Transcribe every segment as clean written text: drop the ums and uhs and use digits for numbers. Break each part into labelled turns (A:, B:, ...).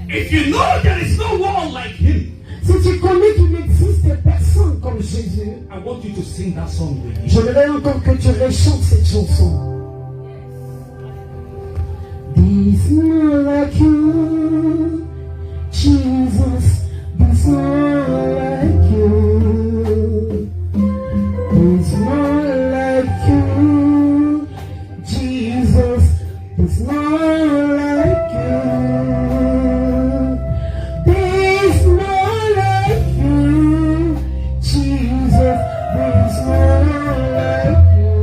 A: If you know there is no one like him,
B: si tu connais qu'il n'existe personne comme Jésus,
A: I want you to sing that song with me.
B: J'aimerais encore que tu rechantes cette chanson. There's no like you, Jesus. There's no like you. There's no like you, Jesus. There's no like you. There's no like you, Jesus. There's no like you.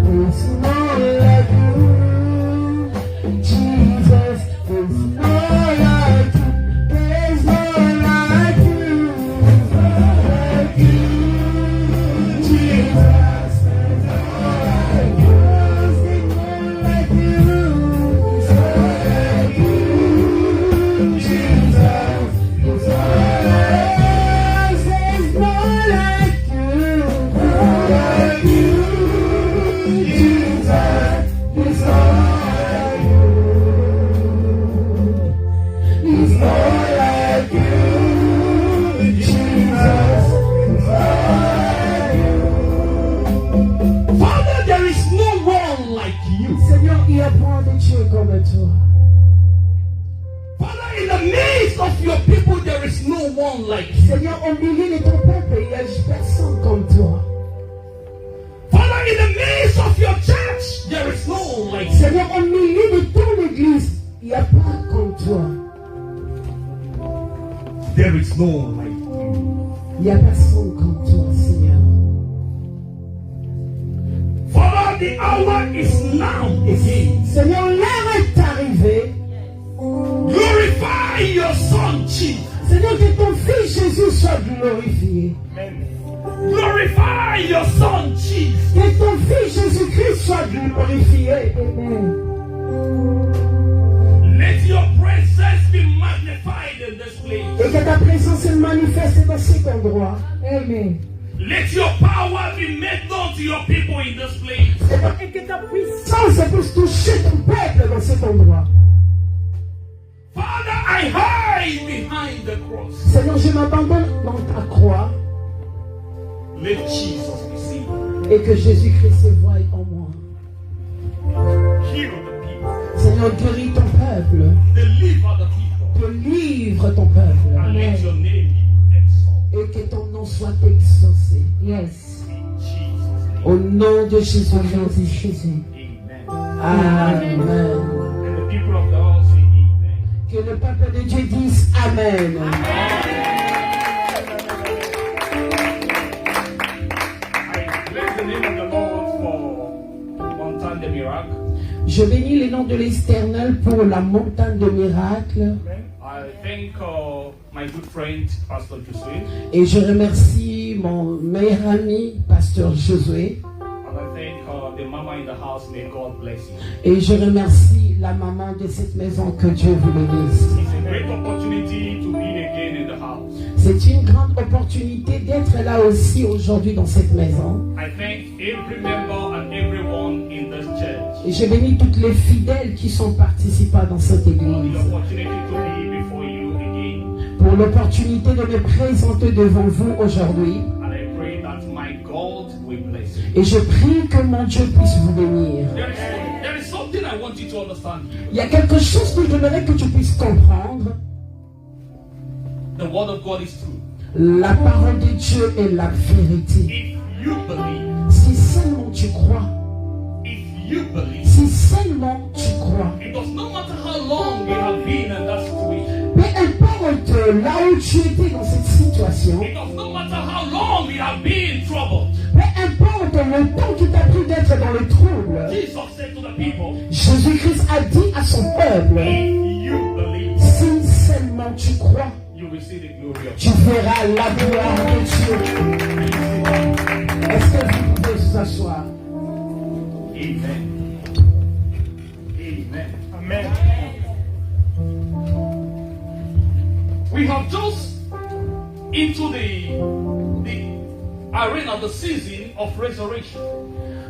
B: There's no like you, Jesus. There's no like you. There's no like you. Like you, Jesus. There's no like you.
A: Father, in the midst of your people, there is no one like you.
B: Seigneur, au milieu de ton peuple, il n'y a personne comme toi.
A: Father, in the midst of your church, there is no one like you.
B: Seigneur, au milieu de ton église, il n'y a pas comme toi.
A: There is no one like you.
B: Il n'y a personne comme toi, Seigneur.
A: Father, the hour is now again.
B: Seigneur, l'heure est arrivée.
A: Glorify your son, Jesus.
B: Seigneur, que ton fils Jésus soit glorifié.
A: Amen. Glorify your son, Jesus.
B: Que ton fils Jésus-Christ soit glorifié. Amen.
A: Let your presence be magnified in this place.
B: Et que ta présence se manifeste dans cet endroit. Amen.
A: Let your power be made known to your people in this place.
B: Et que ta puissance puisse toucher ton peuple dans cet endroit.
A: Father, I hide behind the cross.
B: Seigneur, je m'abandonne dans ta croix.
A: Let Jesus be seen.
B: Et que Jésus-Christ se voie en moi.
A: Heal the people.
B: Seigneur, guéris ton peuple.
A: Deliver the people.
B: Délivre ton peuple.
A: And let your name be exalted.
B: Et que ton nom soit exaucé. Yes.
A: In Jesus' name.
B: Au nom de Jésus.
A: Amen.
B: Amen.
A: And the people of the house say amen.
B: Que le peuple de Dieu dise Amen.
A: I bless the name of the Lord for Montagne de Miracle.
B: Je bénis le nom de l'Éternel pour la montagne de miracles.
A: I thank my good friend Pastor Josué.
B: Et je remercie mon meilleur ami, Pasteur Josué.
A: And I thank the mama in the house. May God bless you.
B: Et je remercie la maman de cette maison, que Dieu vous bénisse.
A: It's a great opportunity to be again in the house.
B: C'est une grande opportunité d'être là aussi aujourd'hui dans cette maison.
A: I thank every member and everyone in this church
B: Et je bénis toutes les fidèles qui sont participants dans cette
A: for the
B: église.
A: opportunity to be before you again.
B: Pour l'opportunité de me présenter devant vous aujourd'hui.
A: And I pray that my God will bless you.
B: Et je prie que mon Dieu puisse vous bénir.
A: There is something I want you to understand here.
B: Il y a quelque chose que je voudrais que tu puisses comprendre.
A: The word of God is true.
B: La parole de Dieu est la vérité.
A: If you believe,
B: Si seulement tu crois,
A: if you believe,
B: si seulement tu crois,
A: it does not matter how long you have been in that situation.
B: peu importe là où tu étais dans cette situation,
A: It does not matter how long you have been in trouble.
B: peu importe le temps qui t'a pris d'être dans le trouble,
A: Jesus said to the people,
B: Jésus-Christ a dit à son peuple,
A: if you believe,
B: si seulement tu crois,
A: you will see the glory of
B: tu verras la gloire de Dieu. Est-ce que vous pouvez vous asseoir?
A: Amen. Amen.
C: Amen.
A: We have just into the arena, the season of resurrection.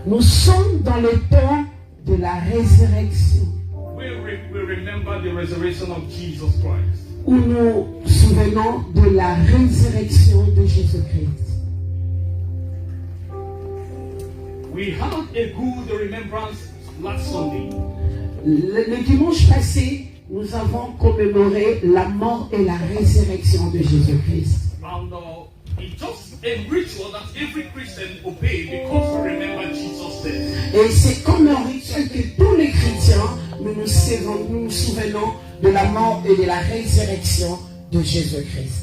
B: Nous sommes dans le temps de la résurrection,
A: We remember the resurrection of Jesus Christ.
B: où nous souvenons de la résurrection de Jésus-Christ.
A: We had a good remembrance last Sunday.
B: Le dimanche passé, nous avons commémoré la mort et la résurrection de Jésus-Christ.
A: And it's just a ritual that every Christian obey because we remember Jesus' death.
B: Et c'est comme un rituel que tous les chrétiens, nous nous souvenons de la mort et de la résurrection de Jésus-Christ.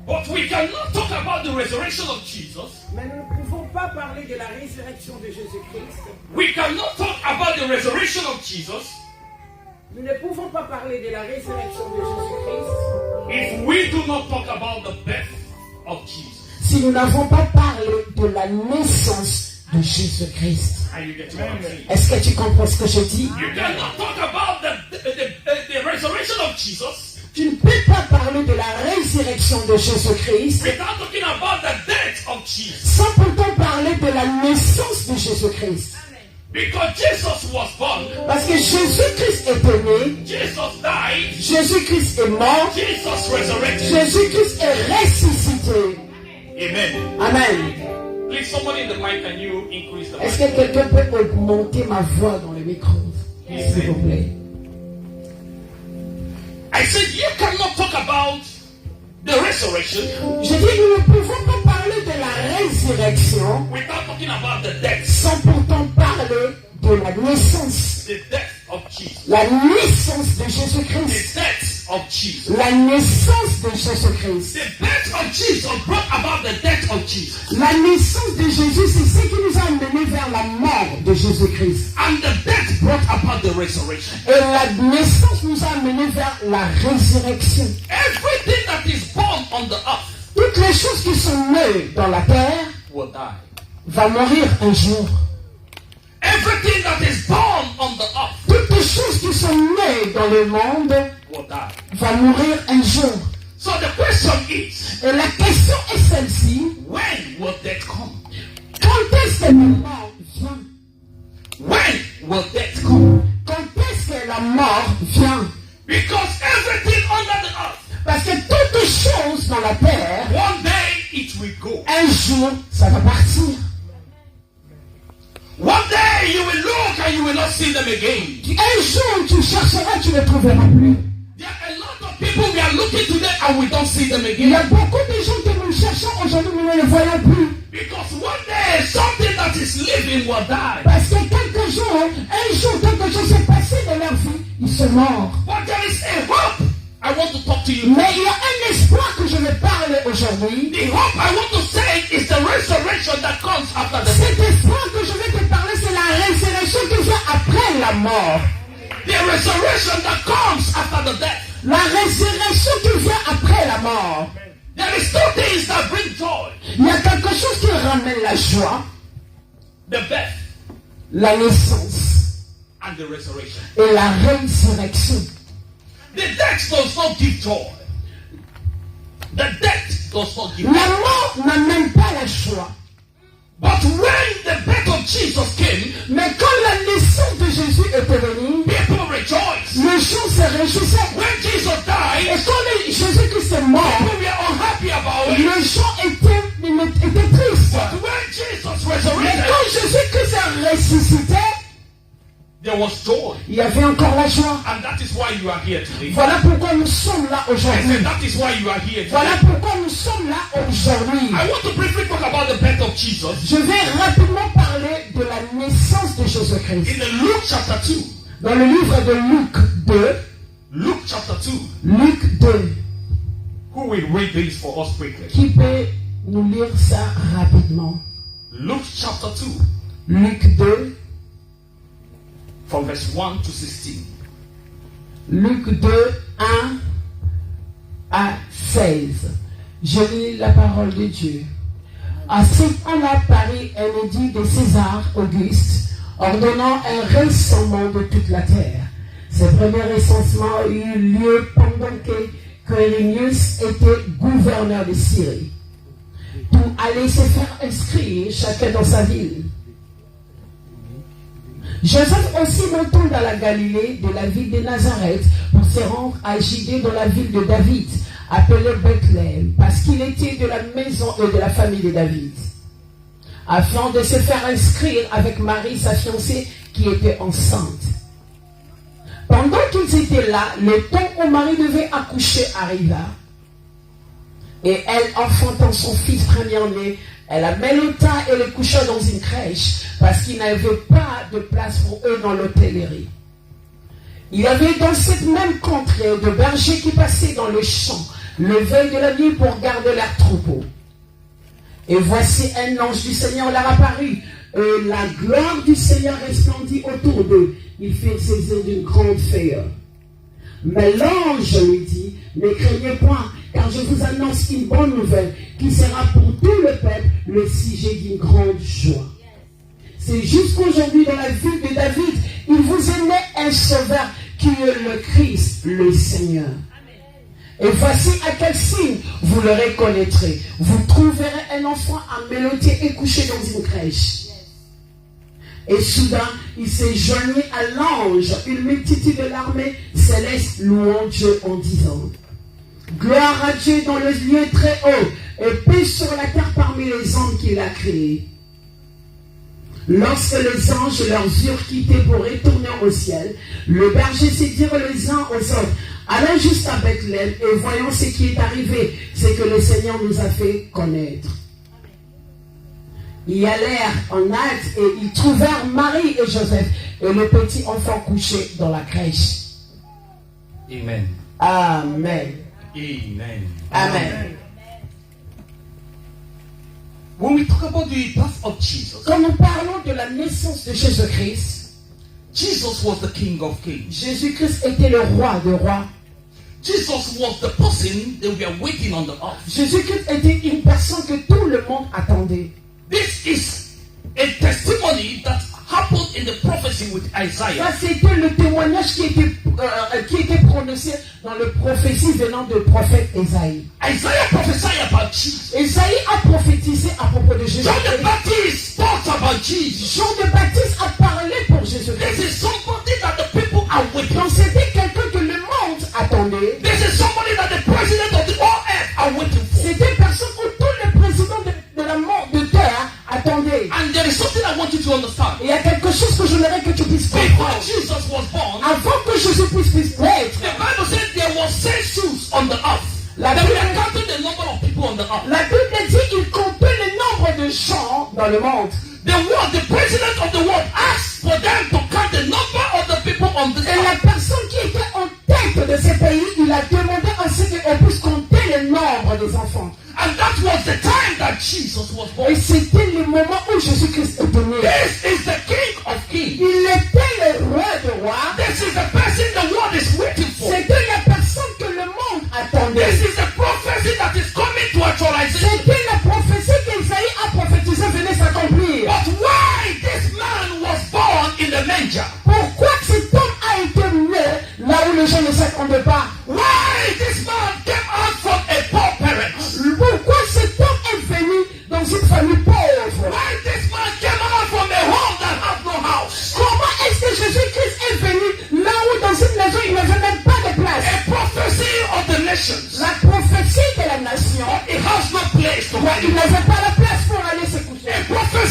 A: But we cannot talk about the resurrection of Jesus.
B: Mais nous ne pouvons pas parler de la résurrection de Jésus-Christ.
A: We cannot talk about the resurrection of Jesus
B: Nous ne pouvons pas parler de la résurrection de Jésus-Christ
A: if we do not talk about the death of Jesus.
B: si nous n'avons pas parlé de la naissance de Jésus-Christ.
A: Are you getting what I'm saying?
B: Est-ce que tu comprends ce que je dis?
A: You cannot talk about the resurrection of Jesus
B: Tu ne peux pas parler de la résurrection de Jésus-Christ
A: without talking about the death of Jesus.
B: sans pourtant parler de la naissance de Jésus-Christ.
A: Because Jesus was born,
B: Parce que Jésus-Christ est né,
A: Jesus died,
B: Jésus-Christ est mort,
A: Jesus resurrected.
B: Jésus-Christ est ressuscité.
A: Amen.
B: Amen.
A: Please, somebody in the mic, can you increase the
B: Est-ce
A: mic?
B: que quelqu'un peut augmenter ma voix dans le micro, s'il vous plaît?
A: I said you cannot talk about the resurrection
B: Je dis, nous ne pouvons pas parler de la résurrection
A: without talking about the death,
B: sans pourtant parler de la naissance.
A: the death of Jesus.
B: La naissance de
A: The
B: Jésus-Christ.
A: death of Jesus.
B: La naissance de Jésus-Christ.
A: The death of Jesus brought about the death of Jesus.
B: La naissance de Jésus, c'est ce qui nous a amenés vers la mort de Jésus-Christ.
A: And the death brought about the resurrection.
B: Et la naissance nous a amenés vers la résurrection.
A: Everything that is born on the earth
B: Toutes les choses qui sont nées dans la terre
A: will die.
B: vont mourir un jour.
A: Everything that is born on the earth
B: Toutes les choses qui sont nées dans le monde
A: will die.
B: vont mourir un jour.
A: So the question is,
B: Et la question est celle-ci.
A: when will death come?
B: Quand est-ce que la mort vient?
A: When will death come?
B: Quand est-ce que la mort vient?
A: Because everything under the earth,
B: Parce que toutes les choses dans la terre,
A: one day it will go.
B: un jour, ça va partir.
A: One day you will look and you will not see them again.
B: Un jour, tu chercheras, tu ne les trouveras plus.
A: There are a lot of people we are looking today and we don't see them
B: Il y a
A: again.
B: beaucoup de gens que nous cherchons aujourd'hui, nous ne les voyons plus.
A: Because one day something that is living will die.
B: Parce que quelques jours, un jour, quelque chose s'est passé dans leur vie, ils sont morts.
A: But there is a hope. I want to talk to you.
B: Mais il y a un espoir que je vais parler aujourd'hui.
A: The hope I want to say is the resurrection that comes after the
B: Cet
A: death.
B: espoir que je vais te parler, c'est la résurrection qui vient après la mort.
A: The resurrection that comes after the death.
B: La résurrection qui vient après la mort.
A: There is two things that bring joy.
B: Il y a quelque chose qui ramène la joie,
A: The birth
B: la naissance
A: and the resurrection.
B: et la résurrection.
A: The death does not give joy. The death does not give
B: La
A: joy.
B: mort n'amène pas la joie.
A: But when the birth of Jesus came,
B: Mais quand la naissance de Jésus était venue,
A: people rejoiced.
B: les gens se réjouissaient.
A: When Jesus
B: Et
A: died,
B: quand Jésus-Christ est mort,
A: people were unhappy about it.
B: les gens étaient tristes.
A: But when Jesus
B: Mais
A: resurrected,
B: quand Jésus-Christ est ressuscité,
A: there was joy.
B: il y avait encore la joie.
A: And that is why you are here today.
B: Voilà pourquoi nous sommes là
A: I
B: aujourd'hui.
A: said that is why you are here
B: Voilà
A: today.
B: pourquoi nous sommes là aujourd'hui.
A: I want to briefly talk about the birth of Jesus.
B: Je vais rapidement parler de la naissance de Jésus-Christ.
A: In the Luke chapter 2.
B: Dans le livre de Luc 2,
A: Luke chapter 2.
B: Luc 2,
A: Who will read this for us quickly?
B: qui peut nous lire ça rapidement?
A: Luke chapter 2.
B: Luc 2,
A: From verse 1 to 16.
B: Luc 2, 1 à 16. Je lis la parole de Dieu. À ce temps-là, Paris un édit de César Auguste, ordonnant un recensement de toute la terre. Ce premier recensement eut lieu pendant que Quirinius était gouverneur de Syrie. Tout allait se faire inscrire, chacun dans sa ville. Joseph aussi montant dans la Galilée, de la ville de Nazareth, pour se rendre à Judée dans la ville de David, appelée Bethléem, parce qu'il était de la maison et de la famille de David, afin de se faire inscrire avec Marie, sa fiancée, qui était enceinte. Pendant qu'ils étaient là, le temps où Marie devait accoucher arriva. Et elle, enfantant son fils premier-né, elle la mélota et le coucha dans une crèche, parce qu'il n'avait pas de place pour eux dans l'hôtellerie. Il y avait dans cette même contrée de bergers qui passaient dans le champ, le veille de la nuit pour garder leurs troupeaux. Et voici un ange du Seigneur leur apparut, et la gloire du Seigneur resplendit autour d'eux. Ils furent saisis d'une grande frayeur. Mais l'ange lui dit, ne craignez point, car je vous annonce une bonne nouvelle qui sera pour tout le peuple le sujet d'une grande joie. C'est jusqu'aujourd'hui dans la ville de David, il vous est né un sauveur qui est le Christ, le Seigneur. Et voici à quel signe vous le reconnaîtrez. Vous trouverez un enfant améloté et couché dans une crèche. Et soudain, il s'est joigné à l'ange, une multitude de l'armée céleste louant Dieu en disant: gloire à Dieu dans le lieu très haut, et paix sur la terre parmi les hommes qu'il a créés. Lorsque les anges leur eurent quittés pour retourner au ciel, le berger s'est dit les uns aux autres: allons juste à Bethléem et voyons ce qui est arrivé, ce que le Seigneur nous a fait connaître. Ils allèrent en hâte et ils trouvèrent Marie et Joseph et le petit enfant couché dans la crèche.
A: Amen.
B: Amen.
A: Amen.
B: Amen.
A: When we talk about the birth of Jesus,
B: Quand nous parlons de la naissance de Jésus-Christ,
A: Jesus was the King of Kings.
B: Jésus-Christ était le roi des rois.
A: Jesus was the person they were waiting on the earth.
B: Jésus-Christ était une personne que tout le monde attendait.
A: This is a testimony that happened in the prophecy with Isaiah.
B: Ça, c'était le témoignage qui était prononcé dans le prophétie venant du prophète Ésaïe.
A: Isaiah prophesied about Jesus.
B: Ésaïe a prophétisé à propos de Jésus.
A: John the Baptist talked about Jesus.
B: Jean de Baptiste a parlé pour Jésus.
A: This is somebody that the people are waiting
B: Donc
A: for.
B: c'était quelqu'un que le monde attendait.
A: This is somebody that the president of the whole earth are waiting for.
B: C'était une personne que tous les présidents de la monde de terre attendaient.
A: And there is something I want you to understand.
B: Il y a quelque chose que j'aimerais que tu puisses
A: Before
B: comprendre.
A: Jesus was born,
B: Avant que Jésus puisse naître,
A: the Bible said there were census on the earth.
B: La
A: They
B: Bible,
A: were counting the number of people on the earth.
B: la Bible dit qu'il comptait le nombre de gens dans le monde.
A: The president of the world asked for them to count the number of the people on the
B: Et la
A: earth.
B: personne qui était en tête de ce pays, il a demandé à ce qu'on puisse compter le nombre des enfants.
A: And that was the time that Jesus was born.
B: Et c'était le moment où Jésus-Christ est né.
A: This is the King of Kings.
B: Il était le roi de rois.
A: This is the person the world is waiting for.
B: C'était la personne que le monde attendait.
A: This is the prophecy that is coming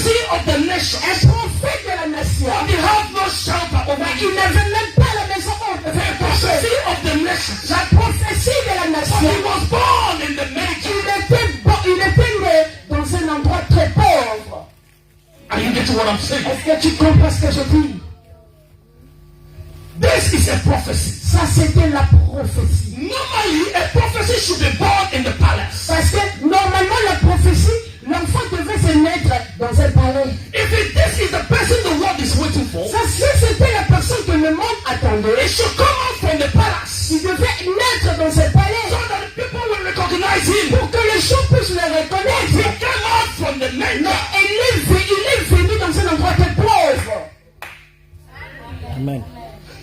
A: prophecy of the nation.
B: Un prophète de la nation.
A: But he had no shelter over
B: Mais
A: it.
B: il n'avait même pas la maison haute.
A: The prophecy of the nation.
B: La prophétie de la
A: But
B: nation.
A: he was born in the manger.
B: Il était né dans un endroit très pauvre.
A: Are you getting what I'm saying?
B: Est-ce que tu comprends ce que je dis?
A: This is a prophecy.
B: Ça, c'était la prophétie.
A: Normally, a prophecy should be born in the palace.
B: Parce que normalement, la prophétie, l'enfant devait se naître dans un palais.
A: This is the person the world is waiting for,
B: Ça, si c'était la personne que le monde attendait,
A: it should come out from the palace
B: il devait naître dans ce palais
A: so that the people will recognize him.
B: pour que les gens puissent le
A: He
B: reconnaître.
A: came out from the
B: Mais
A: manger.
B: il est venu dans un endroit très pauvre.
C: Amen.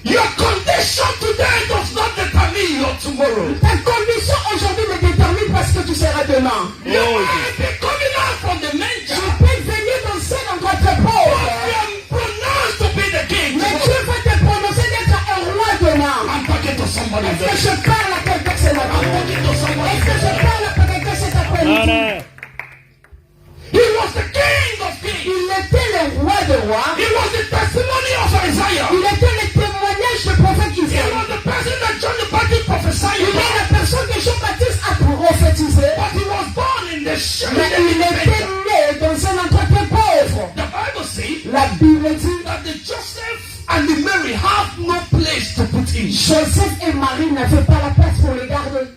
A: Your condition today does not determine your tomorrow.
B: Ta condition aujourd'hui ne détermine pas ce que tu seras demain.
A: You might be coming out from the
B: Tu
A: manger,
B: peux venir dans un endroit très
A: but
B: pauvre.
A: you are pronounced to be the king.
B: Mais Dieu va te prononcer d'être un roi demain.
A: I'm talking to somebody
B: Est-ce que
A: there.
B: je parle à quelqu'un ce
A: I'm
B: matin?
A: talking to somebody
B: Est-ce que je
A: there.
B: parle à quelqu'un cet après-midi?
C: Amen.
A: He was the king of kings.
B: Il était le roi de rois.
A: He was the testimony of Isaiah.
B: Il était le témoignage du prophète
A: He
B: Isaïe.
A: was the person that John the Baptist prophesied
B: Il est
A: about.
B: la personne que Jean-Baptiste a prophétisé.
A: But he was born in the shame.
B: Mais il était né dans un endroit très pauvre.
A: The Bible says
B: La Bible dit
A: that the Joseph and the Mary have no place to put him.
B: Joseph et Marie n'avaient pas la place pour les garder.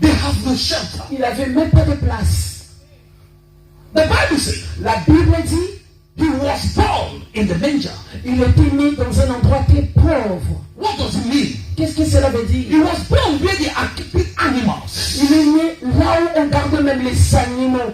A: They have no shelter.
B: Il n'avait même pas de place.
A: The Bible says
B: La Bible dit
A: he was born in the manger.
B: il était né dans un endroit très pauvre.
A: What does it mean?
B: Qu'est-ce que cela veut
A: He
B: dire?
A: was born where they are keeping animals.
B: Il est né là où on garde même les animaux.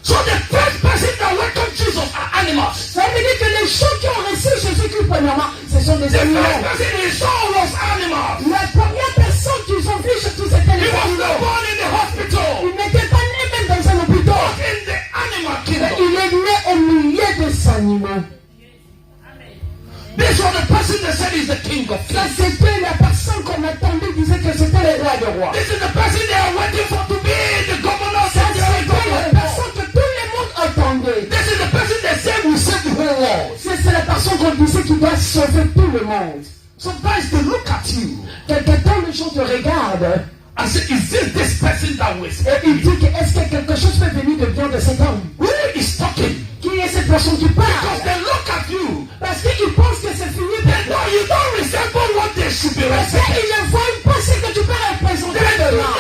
A: So the first person that welcomed Jesus are animals.
B: Ça veut dire que les gens qui ont reçu Jésus-Christ premièrement, ce sont des
A: The
B: animaux.
A: first person he saw was animals.
B: La première personne qu'ils ont vue surtout c'était
A: He
B: les
A: was
B: animaux.
A: not born in the hospital.
B: Il n'était pas né même dans un hôpital.
A: But in the animal
B: Mais
A: kingdom.
B: il est né au milieu des animaux.
A: This was the person that said he's the king of
B: Ça
A: kings.
B: c'était la personne qu'on attendait, disait que c'était le roi de rois.
A: This is the person they are waiting for to be the governor of
B: Ça
A: the
B: c'était la
A: territory.
B: personne que tout le monde attendait.
A: This is the person that said will save the whole world.
B: C'est la personne qu'on disait qui doit sauver tout le monde.
A: Sometimes they look at you
B: Quelque temps les gens te regardent
A: and say, is this person that will
B: et
A: save
B: ils
A: me?
B: disent que est-ce que quelque chose peut venir de bien de cet homme?
A: Who is talking?
B: Qui est cette personne qui
A: Because
B: parle?
A: they look at you.
B: Parce qu'ils pensent que c'est fini pour
A: No,
B: toi.
A: you don't resemble what they should be
B: Parce
A: representing.
B: qu'ils ne voient pas ce que tu peux représenter demain.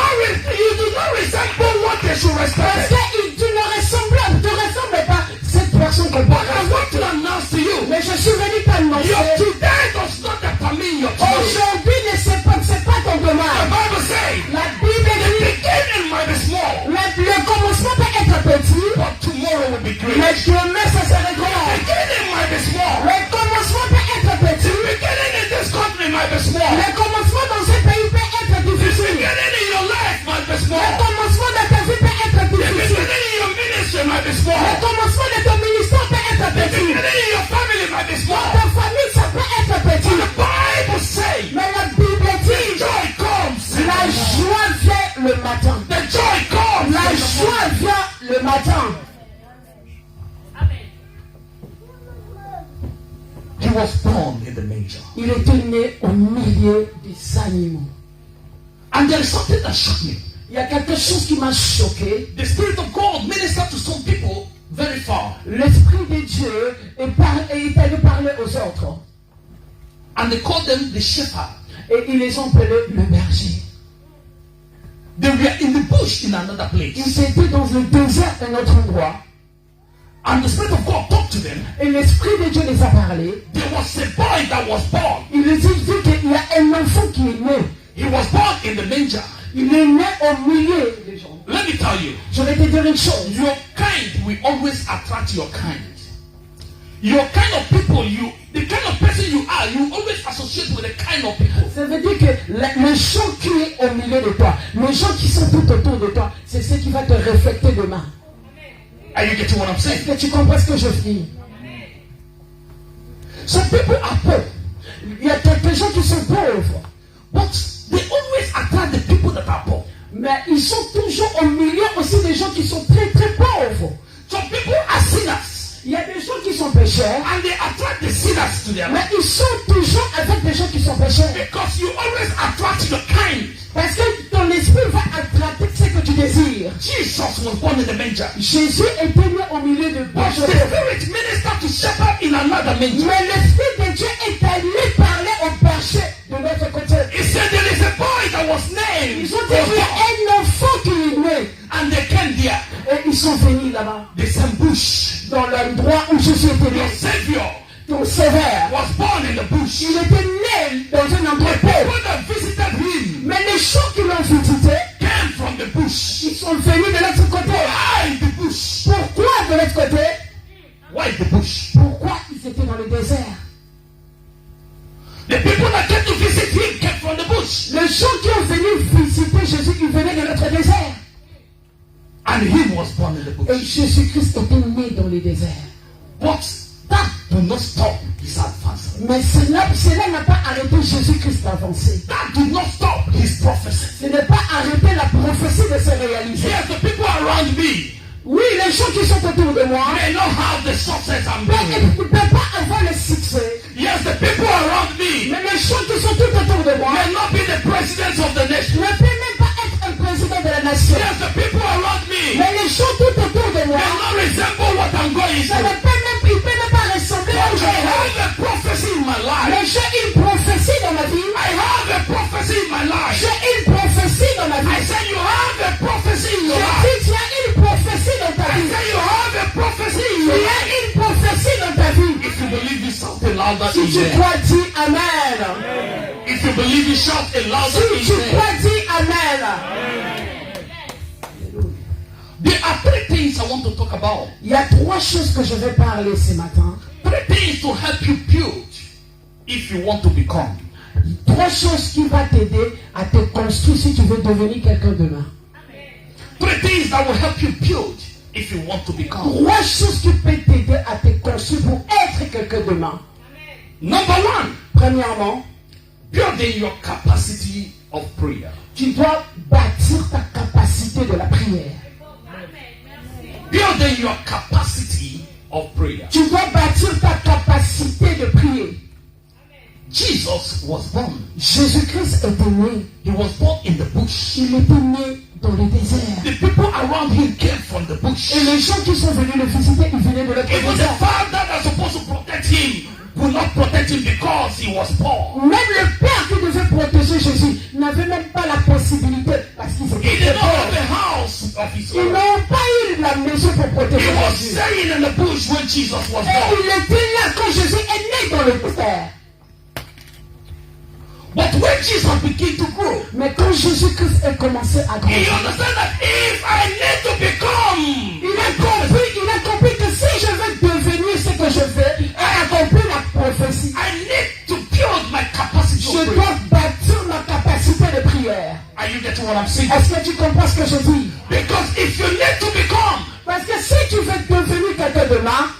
A: You do not resemble what they should
B: Parce
A: respect.
B: que tu ne ressembles pas cette personne qu'on
A: But
B: parle.
A: I want to announce to you,
B: Mais je suis venu t'annoncer.
A: your today does not determine your tomorrow.
B: Aujourd'hui ne c'est pas ton
A: The
B: demain.
A: Bible says,
B: La Bible
A: the
B: dit
A: beginning might be small,
B: le commencement peut être petit,
A: but tomorrow will be great.
B: mais demain ça sera
A: The
B: grand.
A: beginning might be small.
B: Le commencement peut être
A: The
B: petit,
A: beginning in this country might be small.
B: le commencement dans ce pays peut être
A: The
B: difficile.
A: beginning in your life might be
B: Le
A: small.
B: commencement de ta vie peut être
A: The
B: difficile.
A: beginning in your ministry might be
B: Le
A: small.
B: commencement de ton ministère peut être
A: The
B: petit.
A: beginning in your family might be small.
B: Ta famille ça peut être petit.
A: The Bible says,
B: Mais la Bible dit
A: joy comes.
B: la joie vient le matin.
A: The joy comes.
B: La joie vient le matin.
A: He was born in the manger.
B: Il était né au milieu des animaux.
A: And there is something that shocked me.
B: Il y a quelque chose qui m'a choqué.
A: The Spirit of God ministered to some people very far.
B: L'Esprit de Dieu est allé parler aux autres.
A: And they called them the shepherd.
B: Et ils les ont appelés le berger.
A: They were in the bush in another
B: Ils
A: place.
B: étaient dans le désert, un autre endroit.
A: And the Spirit of God talked to them.
B: Et l'Esprit de Dieu les a parlé.
A: There was a boy that was born.
B: Il les a dit qu'il y a un enfant qui est né.
A: He was born in the manger.
B: Il est né au milieu des gens.
A: Let me tell you,
B: Je vais te dire une chose.
A: your kind will always attract your kind. Your kind of people, the kind of person you are, you always associate with the kind of people.
B: Ça veut dire que les gens qui sont au milieu de toi, les gens qui sont tout autour de toi, c'est ce qui va te refléter demain.
A: Are you getting what I'm saying?
B: Est-ce que tu comprends ce que je dis?
A: Some people are poor,
B: Il y a quelques gens qui sont pauvres,
A: but they always attract the people that are poor.
B: mais ils sont toujours au milieu aussi des gens qui sont très très pauvres.
A: Some people are sinners.
B: Il y a des gens qui sont pécheurs,
A: And they attract the sinners to their
B: mais
A: life.
B: ils sont toujours avec des gens qui sont pécheurs.
A: Because you always attract your kind.
B: Parce que ton esprit va attraper ce que tu désires.
A: Jesus was born in the manger.
B: Jésus était né au milieu de
A: But the
B: bêches.
A: Spirit ministered to shepherd in another manger.
B: Mais l'Esprit de Dieu est allé parler au berger de l'autre côté.
A: He said there is a boy that was named.
B: Ils ont dit qu'il y a un enfant qui est né.
A: And they came there.
B: Et ils sont venus là-bas,
A: They s'embushed.
B: dans l'endroit où Jésus était né.
A: Your Savior
B: Ton sévère.
A: was born in the bush.
B: Il était né dans un endroit
A: The
B: pauvre.
A: people that visited him
B: Mais les gens qui l'ont visité,
A: came from the bush.
B: ils sont venus de l'autre côté.
A: Why the bush?
B: Pourquoi de l'autre côté?
A: Why the bush?
B: Pourquoi ils étaient dans le désert?
A: The people that came to visit him came from the bush.
B: Les gens qui ont venu visiter Jésus, ils venaient de notre désert.
A: And he was born in the
B: Et
A: bush.
B: Jésus-Christ était né dans le désert.
A: But that do not stop his advance.
B: Mais cela n'a pas arrêté Jésus-Christ d'avancer.
A: That did not stop his prophecy.
B: Ce n'est pas arrêté la prophétie de se réaliser.
A: Yes, the people around me
B: Oui, les gens qui sont autour de moi,
A: may not have the success I'm
B: mais
A: doing.
B: ils ne peuvent pas avoir le succès.
A: Yes, the people around me
B: Mais les gens qui sont tout autour de moi
A: may not be the presidents of the nation.
B: ne peuvent même pas être un président de la nation.
A: Yes, the people around me
B: Mais les gens tout autour de moi
A: may not resemble what I'm going
B: ça ne
A: through.
B: peut même pas ressembler à
A: But
B: ce
A: I
B: que
A: have a prophecy in my life.
B: mais j'ai une prophétie dans ma vie.
A: I have a prophecy in my life.
B: J'ai une prophétie dans ma
A: I
B: vie.
A: said you have a prophecy in your
B: J'ai
A: life.
B: dit, tu as une prophétie dans ta
A: I
B: vie.
A: said you have a prophecy in
B: Tu
A: your
B: as
A: life.
B: une prophétie dans ta vie.
A: If you believe it, shout a louder
B: Si tu
A: amen.
B: crois, dis Amen.
A: If you believe it, shout a louder
B: Si tu
A: amen.
B: crois, dis Amen.
A: There are three things I want to talk about.
B: Il y a trois choses que je vais parler ce matin.
A: Three things to help you build if you want to become.
B: Trois choses qui vont t'aider à te construire si tu veux devenir quelqu'un demain.
A: Three things that will help you build if you want to become.
B: Trois choses qui peuvent t'aider à te construire pour être quelqu'un demain.
A: Number one,
B: Premièrement,
A: building your capacity of prayer.
B: tu dois bâtir ta capacité de la prière.
A: Building your capacity of prayer.
B: Tu dois bâtir ta capacité de prier.
A: Jesus was born.
B: Jésus-Christ était né.
A: He was born in the bush.
B: Il était né dans le désert.
A: The people around him came from the bush.
B: Et les gens qui sont venus le visiter, ils venaient de l'autre
A: Even the
B: désert.
A: father that's supposed to protect him could not protect him because he was poor.
B: Même le père qui devait protéger Jésus n'avait même pas la possibilité parce qu'ils
A: He
B: étaient
A: did not have
B: pauvres.
A: a house of his
B: Ils
A: own.
B: n'ont pas eu la maison pour
A: He
B: protéger
A: was
B: Jésus.
A: staying in the bush when Jesus was
B: Et
A: born.
B: il était là quand Jésus est né dans le désert.
A: But when Jesus began to grow,
B: Mais quand Jésus-Christ a commencé à
A: he
B: grandir,
A: understood that if I need to become,
B: il a compris que si je veux devenir ce que je veux et accomplir la prophétie,
A: I need to build my capacity
B: je
A: of prayer.
B: dois bâtir ma capacité de prière.
A: Are you getting what I'm saying?
B: Est-ce que tu comprends ce que je dis?
A: Because if you need to become,
B: Parce que si tu veux devenir quelqu'un demain,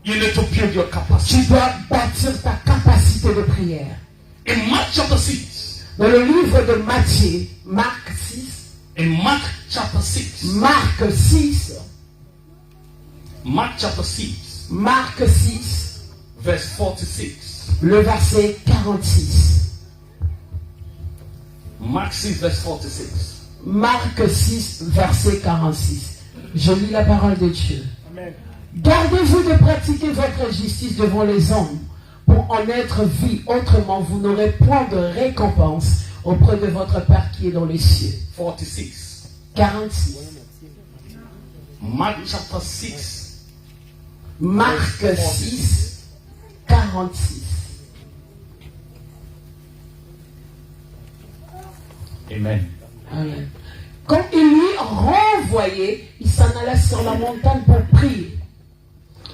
A: you need to build your capacity.
B: tu dois bâtir ta capacité de prière.
A: In Mark chapter 6,
B: Dans le livre de Matthieu, Marc 6,
A: in Mark chapter 6,
B: Marc 6,
A: Mark chapter 6,
B: Marc 6,
A: verse 46.
B: le verset 46.
A: Mark 6, verse 46.
B: Marc 6, verset 46. Je lis la parole de Dieu.
C: Amen.
B: Gardez-vous de pratiquer votre justice devant les hommes pour en être vu. Autrement, vous n'aurez point de récompense auprès de votre Père qui est dans les cieux.
A: 46.
B: 46.
A: Mark chapter 6.
B: Marc 6, 46.
A: Amen.
B: Amen. Quand il lui renvoyait, il s'en alla sur la montagne pour prier.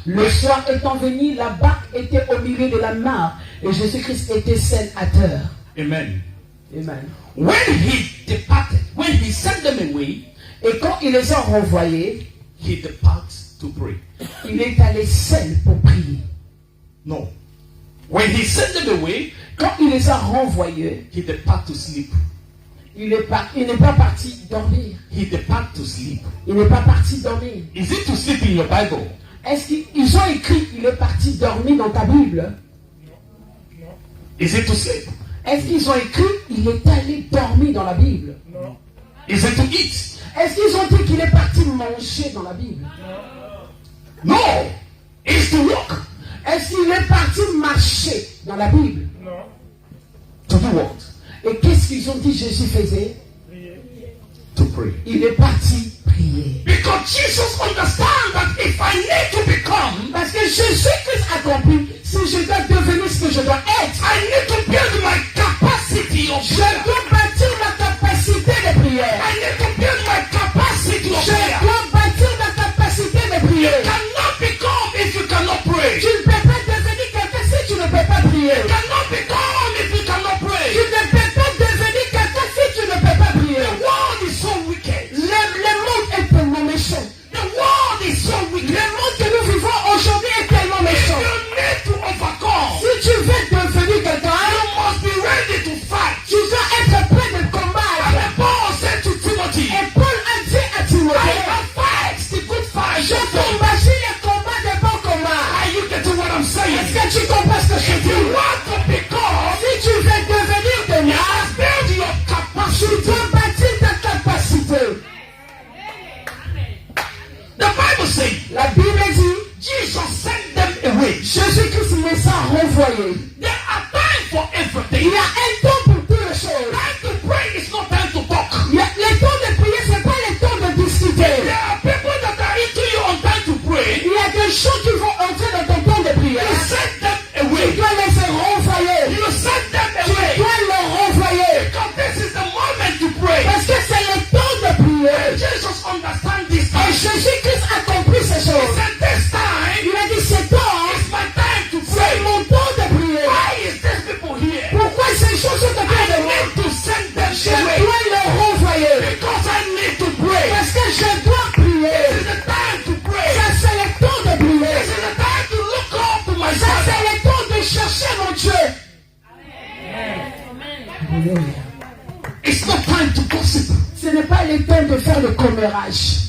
B: Le soir étant venu, la barque était au milieu de la mare et Jésus-Christ était seul à terre.
A: Amen.
B: Amen.
A: When he departed, when he sent them away,
B: Et quand il les a renvoyés,
A: he departed to pray.
B: il est allé seul pour prier.
A: No. When he sent them away,
B: Quand il les a renvoyés,
A: he departed to sleep.
B: Il n'est pas parti dormir.
A: He departed to sleep.
B: Il n'est pas parti dormir.
A: Is it to sleep in your Bible?
B: Est-ce qu'ils ont écrit il est parti dormir dans ta Bible?
A: Is it to sleep?
B: Est-ce qu'ils ont écrit il est allé dormir dans la Bible?
A: Is it to eat?
B: Est-ce qu'ils ont dit qu'il est parti manger dans la Bible?
A: No. It's to walk.
B: Est-ce qu'il est parti marcher dans la Bible?
A: To do what?
B: Et qu'est-ce qu'ils ont dit Jésus faisait?
A: To pray.
B: Il est parti prier.
A: Because Jesus understands that if I need to become,
B: Parce que Jésus-Christ a compris, si je dois devenir ce que je dois être,
A: I need to build my capacity of
B: je
A: prayer.
B: dois bâtir ma capacité de prière.
A: I need to build my capacity of
B: Je
A: prayer.
B: dois bâtir ma capacité de
A: You
B: prière.
A: cannot become if you cannot pray.
B: Tu ne peux pas devenir quelqu'un si tu ne peux pas prier.
A: You cannot become if you cannot
B: Tu
A: pray.
B: ne peux pas devenir quelqu'un si tu ne peux pas prier.
A: The world is so wicked.
B: Le monde est tellement méchant.
A: The world is so wicked.
B: Le monde que nous vivons aujourd'hui est tellement
A: If
B: méchant.
A: you need to overcome,
B: Si tu veux devenir quelqu'un,
A: you must be ready to fight.
B: tu dois être prêt de
A: And
B: combattre.
A: the Paul said to Timothy,
B: Et Paul a dit à
A: I
B: Timothée,
A: have fight the good fight.
B: je combattis les combats des bons combats.
A: Are you getting what I'm saying?
B: Est-ce que tu comprends ce que je
A: If you
B: dis?
A: want to become,
B: Si tu veux devenir de
A: you
B: moi,
A: must build your
B: tu
A: capacity.
B: dois bâtir ta capacité.
A: The Bible says
B: La Bible dit,
A: Jesus sent them away.
B: Jésus-Christ les a renvoyés.
A: There are time for
B: Il
A: everything.
B: y a un temps pour toutes les choses.
A: Time to pray is not time to talk.
B: Le temps de prier, ce n'est pas le temps de discuter.
A: There are people that are into you on time to pray.
B: Il y a des gens qui vont entrer dans ton temps de
A: You
B: prière.
A: send them
B: Tu
A: away.
B: dois les renvoyer.
A: You send them
B: Tu
A: away.
B: dois les renvoyer.
A: Because this is the moment to pray.
B: Parce que c'est le temps de prier.
A: Jesus understands this
B: Et
A: time.
B: Jésus-Christ a compris ces
A: He
B: choses.
A: said this time
B: Il a dit, c'est temps,
A: is my time to
B: c'est
A: pray.
B: mon temps de prier.
A: Why is these people here?
B: Pourquoi ces choses sont autour
A: I
B: de moi?
A: need to send them
B: Je
A: away.
B: dois les renvoyer.
A: Because I need to pray.
B: Parce que je dois prier.
A: This is the time to pray.
B: Ça, c'est le temps de prier.
A: This is the time to look up to my
B: Ça, c'est
A: Father.
B: le temps de chercher mon Dieu. Alléluia.
A: It's not time to gossip.
B: Ce n'est pas le temps de faire le commérage.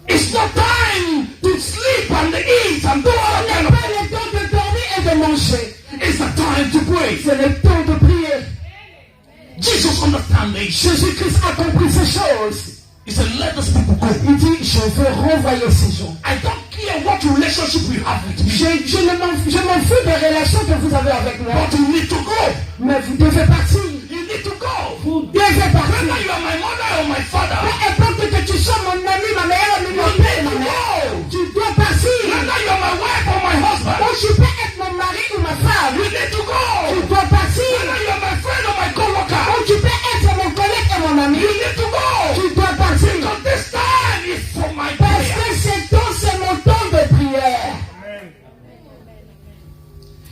A: It's not time to sleep and eat and do all
B: Ce
A: kind
B: n'est
A: of
B: pas le temps de dormir et de manger.
A: It's the time to pray.
B: C'est le temps de prier.
A: Jesus understands this.
B: Jésus-Christ a compris ces choses.
A: He said, let these people go.
B: Il dit, je veux renvoyer ces gens.
A: I don't care what relationship you have with me.
B: Je m'en fous des relations que vous avez avec moi.
A: But you need to go.
B: Mais vous devez partir.
A: You need to go.
B: Vous devez partir.
A: Whether you are my mother or my father,
B: Peu importe que tu sois mon ami, ma meilleure amie, mon père, ma mère. Tu dois partir.
A: whether you are my wife or my husband,
B: Ou je peux être mon mari ou ma femme.
A: you need to
B: Tu
A: go.
B: dois partir.
A: Whether you are my friend or my co-worker,
B: Ou tu peux être mon collègue et mon ami.
A: you need to go.
B: Tu dois partir.
A: Because this time is for my
B: Parce
A: prayer.
B: que c'est mon temps de prière.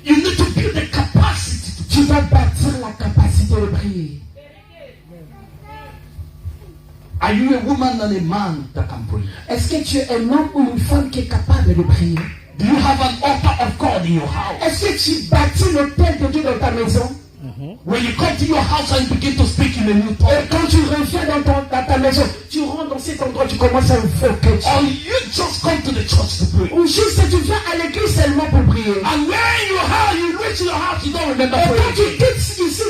A: You need to build the capacity to
B: Tu dois bâtir la capacité de prier.
A: Are you a woman and a man that can pray?
B: Est-ce que tu es un homme ou une femme qui est capable de prier?
A: Do you have an altar of God in your house?
B: Est-ce que tu bâtis l'autel de Dieu dans ta maison?
A: When you come to your house and you begin to speak in a new
B: Et
A: tongue,
B: quand tu reviens dans ta maison, tu rentres dans cet endroit, tu commences à invoquer Dieu.
A: or you just come to the church to pray.
B: Ou juste tu viens à l'église seulement pour prier.
A: And when you reach your house, you don't remember
B: Et quand
A: praying.
B: tu quittes ici,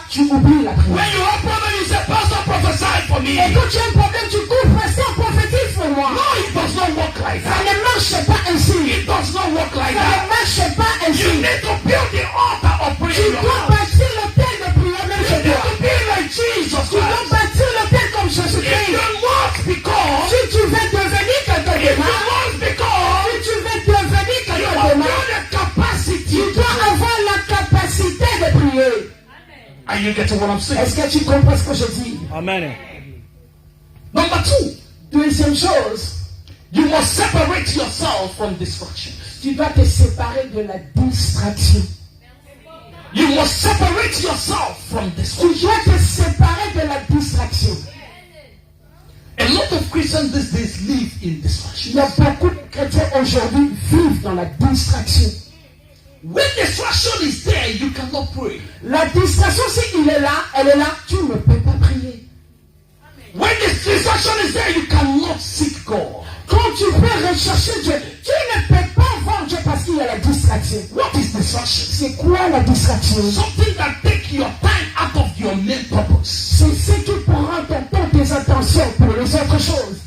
B: tu oublies la prière.
A: When you have problem, you say, Pastor, prophesy for me.
B: Et quand tu as un problème, tu cours, pasteur, prophétise pour moi.
A: No, it does not work like
B: Ça
A: that.
B: ne marche pas ainsi.
A: It does not work like
B: Ça ne
A: that.
B: marche pas
A: You
B: ainsi.
A: need to build the altar of prayer
B: Tu
A: in your
B: dois
A: house.
B: bâtir l'autel de prière même
A: You
B: chez
A: need
B: toi.
A: to be like Jesus
B: Tu dois
A: Christ.
B: bâtir l'autel comme
A: If
B: Jésus-Christ.
A: you must become,
B: Si tu veux devenir quelqu'un de
A: if you
B: mal,
A: must become,
B: si tu veux devenir
A: you
B: quelqu'un
A: must
B: de mal,
A: build the capacity.
B: tu dois avoir la capacité de prier.
A: Are you getting what I'm saying?
B: Est-ce que tu comprends ce que je dis?
C: Amen.
A: Number two,
B: Deuxième chose,
A: you must separate yourself from distraction.
B: tu dois te séparer de la distraction.
A: You must separate yourself from
B: Tu
A: distraction.
B: dois te séparer de la distraction.
A: A lot of Christians these days live in
B: Il
A: distraction.
B: y a beaucoup de chrétiens aujourd'hui qui vivent dans la distraction.
A: When distraction is there, you cannot pray.
B: La distraction, si elle est là, tu ne peux pas prier.
A: When the distraction is there, you cannot seek God.
B: Quand tu peux rechercher Dieu, tu ne peux pas voir Dieu parce qu'il y a la distraction.
A: What is distraction?
B: C'est quoi la distraction?
A: Something that takes your time out of your main purpose.
B: C'est ce qui prend ton temps, tes attentions pour les autres choses.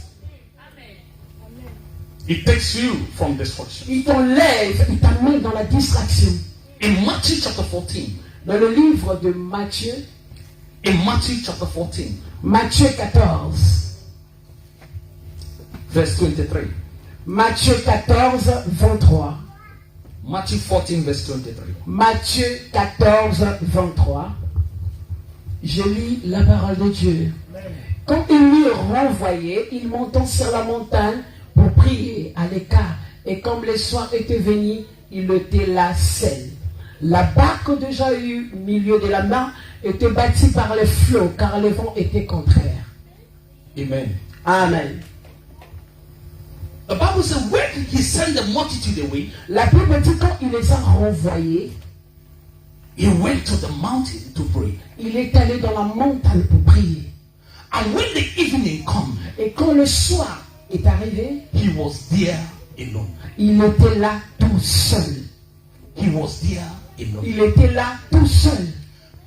A: It takes you from destruction.
B: Il t'enlève, il t'amène dans la distraction.
A: In Matthew chapter 14,
B: Dans le livre de Matthieu,
A: in Matthew chapter 14,
B: Matthieu 14,
A: verse 23.
B: Matthieu 14, 23.
A: Matthew 14, verse 23.
B: Matthieu 14, 23. Je lis la parole de Dieu. Quand il l'eut renvoyé, il monta sur la montagne pour prier à l'écart. Et comme le soir était venu, il était là seul. La barque de Jaïru, au milieu de la mer, était bâtie par les flots, car le vent était contraire.
A: Amen.
B: Amen.
A: The Bible says, where did he send the multitude away?
B: La Bible dit quand il les a renvoyés,
A: He went to the mountain to pray.
B: il est allé dans la montagne pour prier.
A: And when the evening come,
B: Et quand le soir est arrivé,
A: he was there alone.
B: il était là tout seul.
A: He was there alone.
B: Il était là tout seul.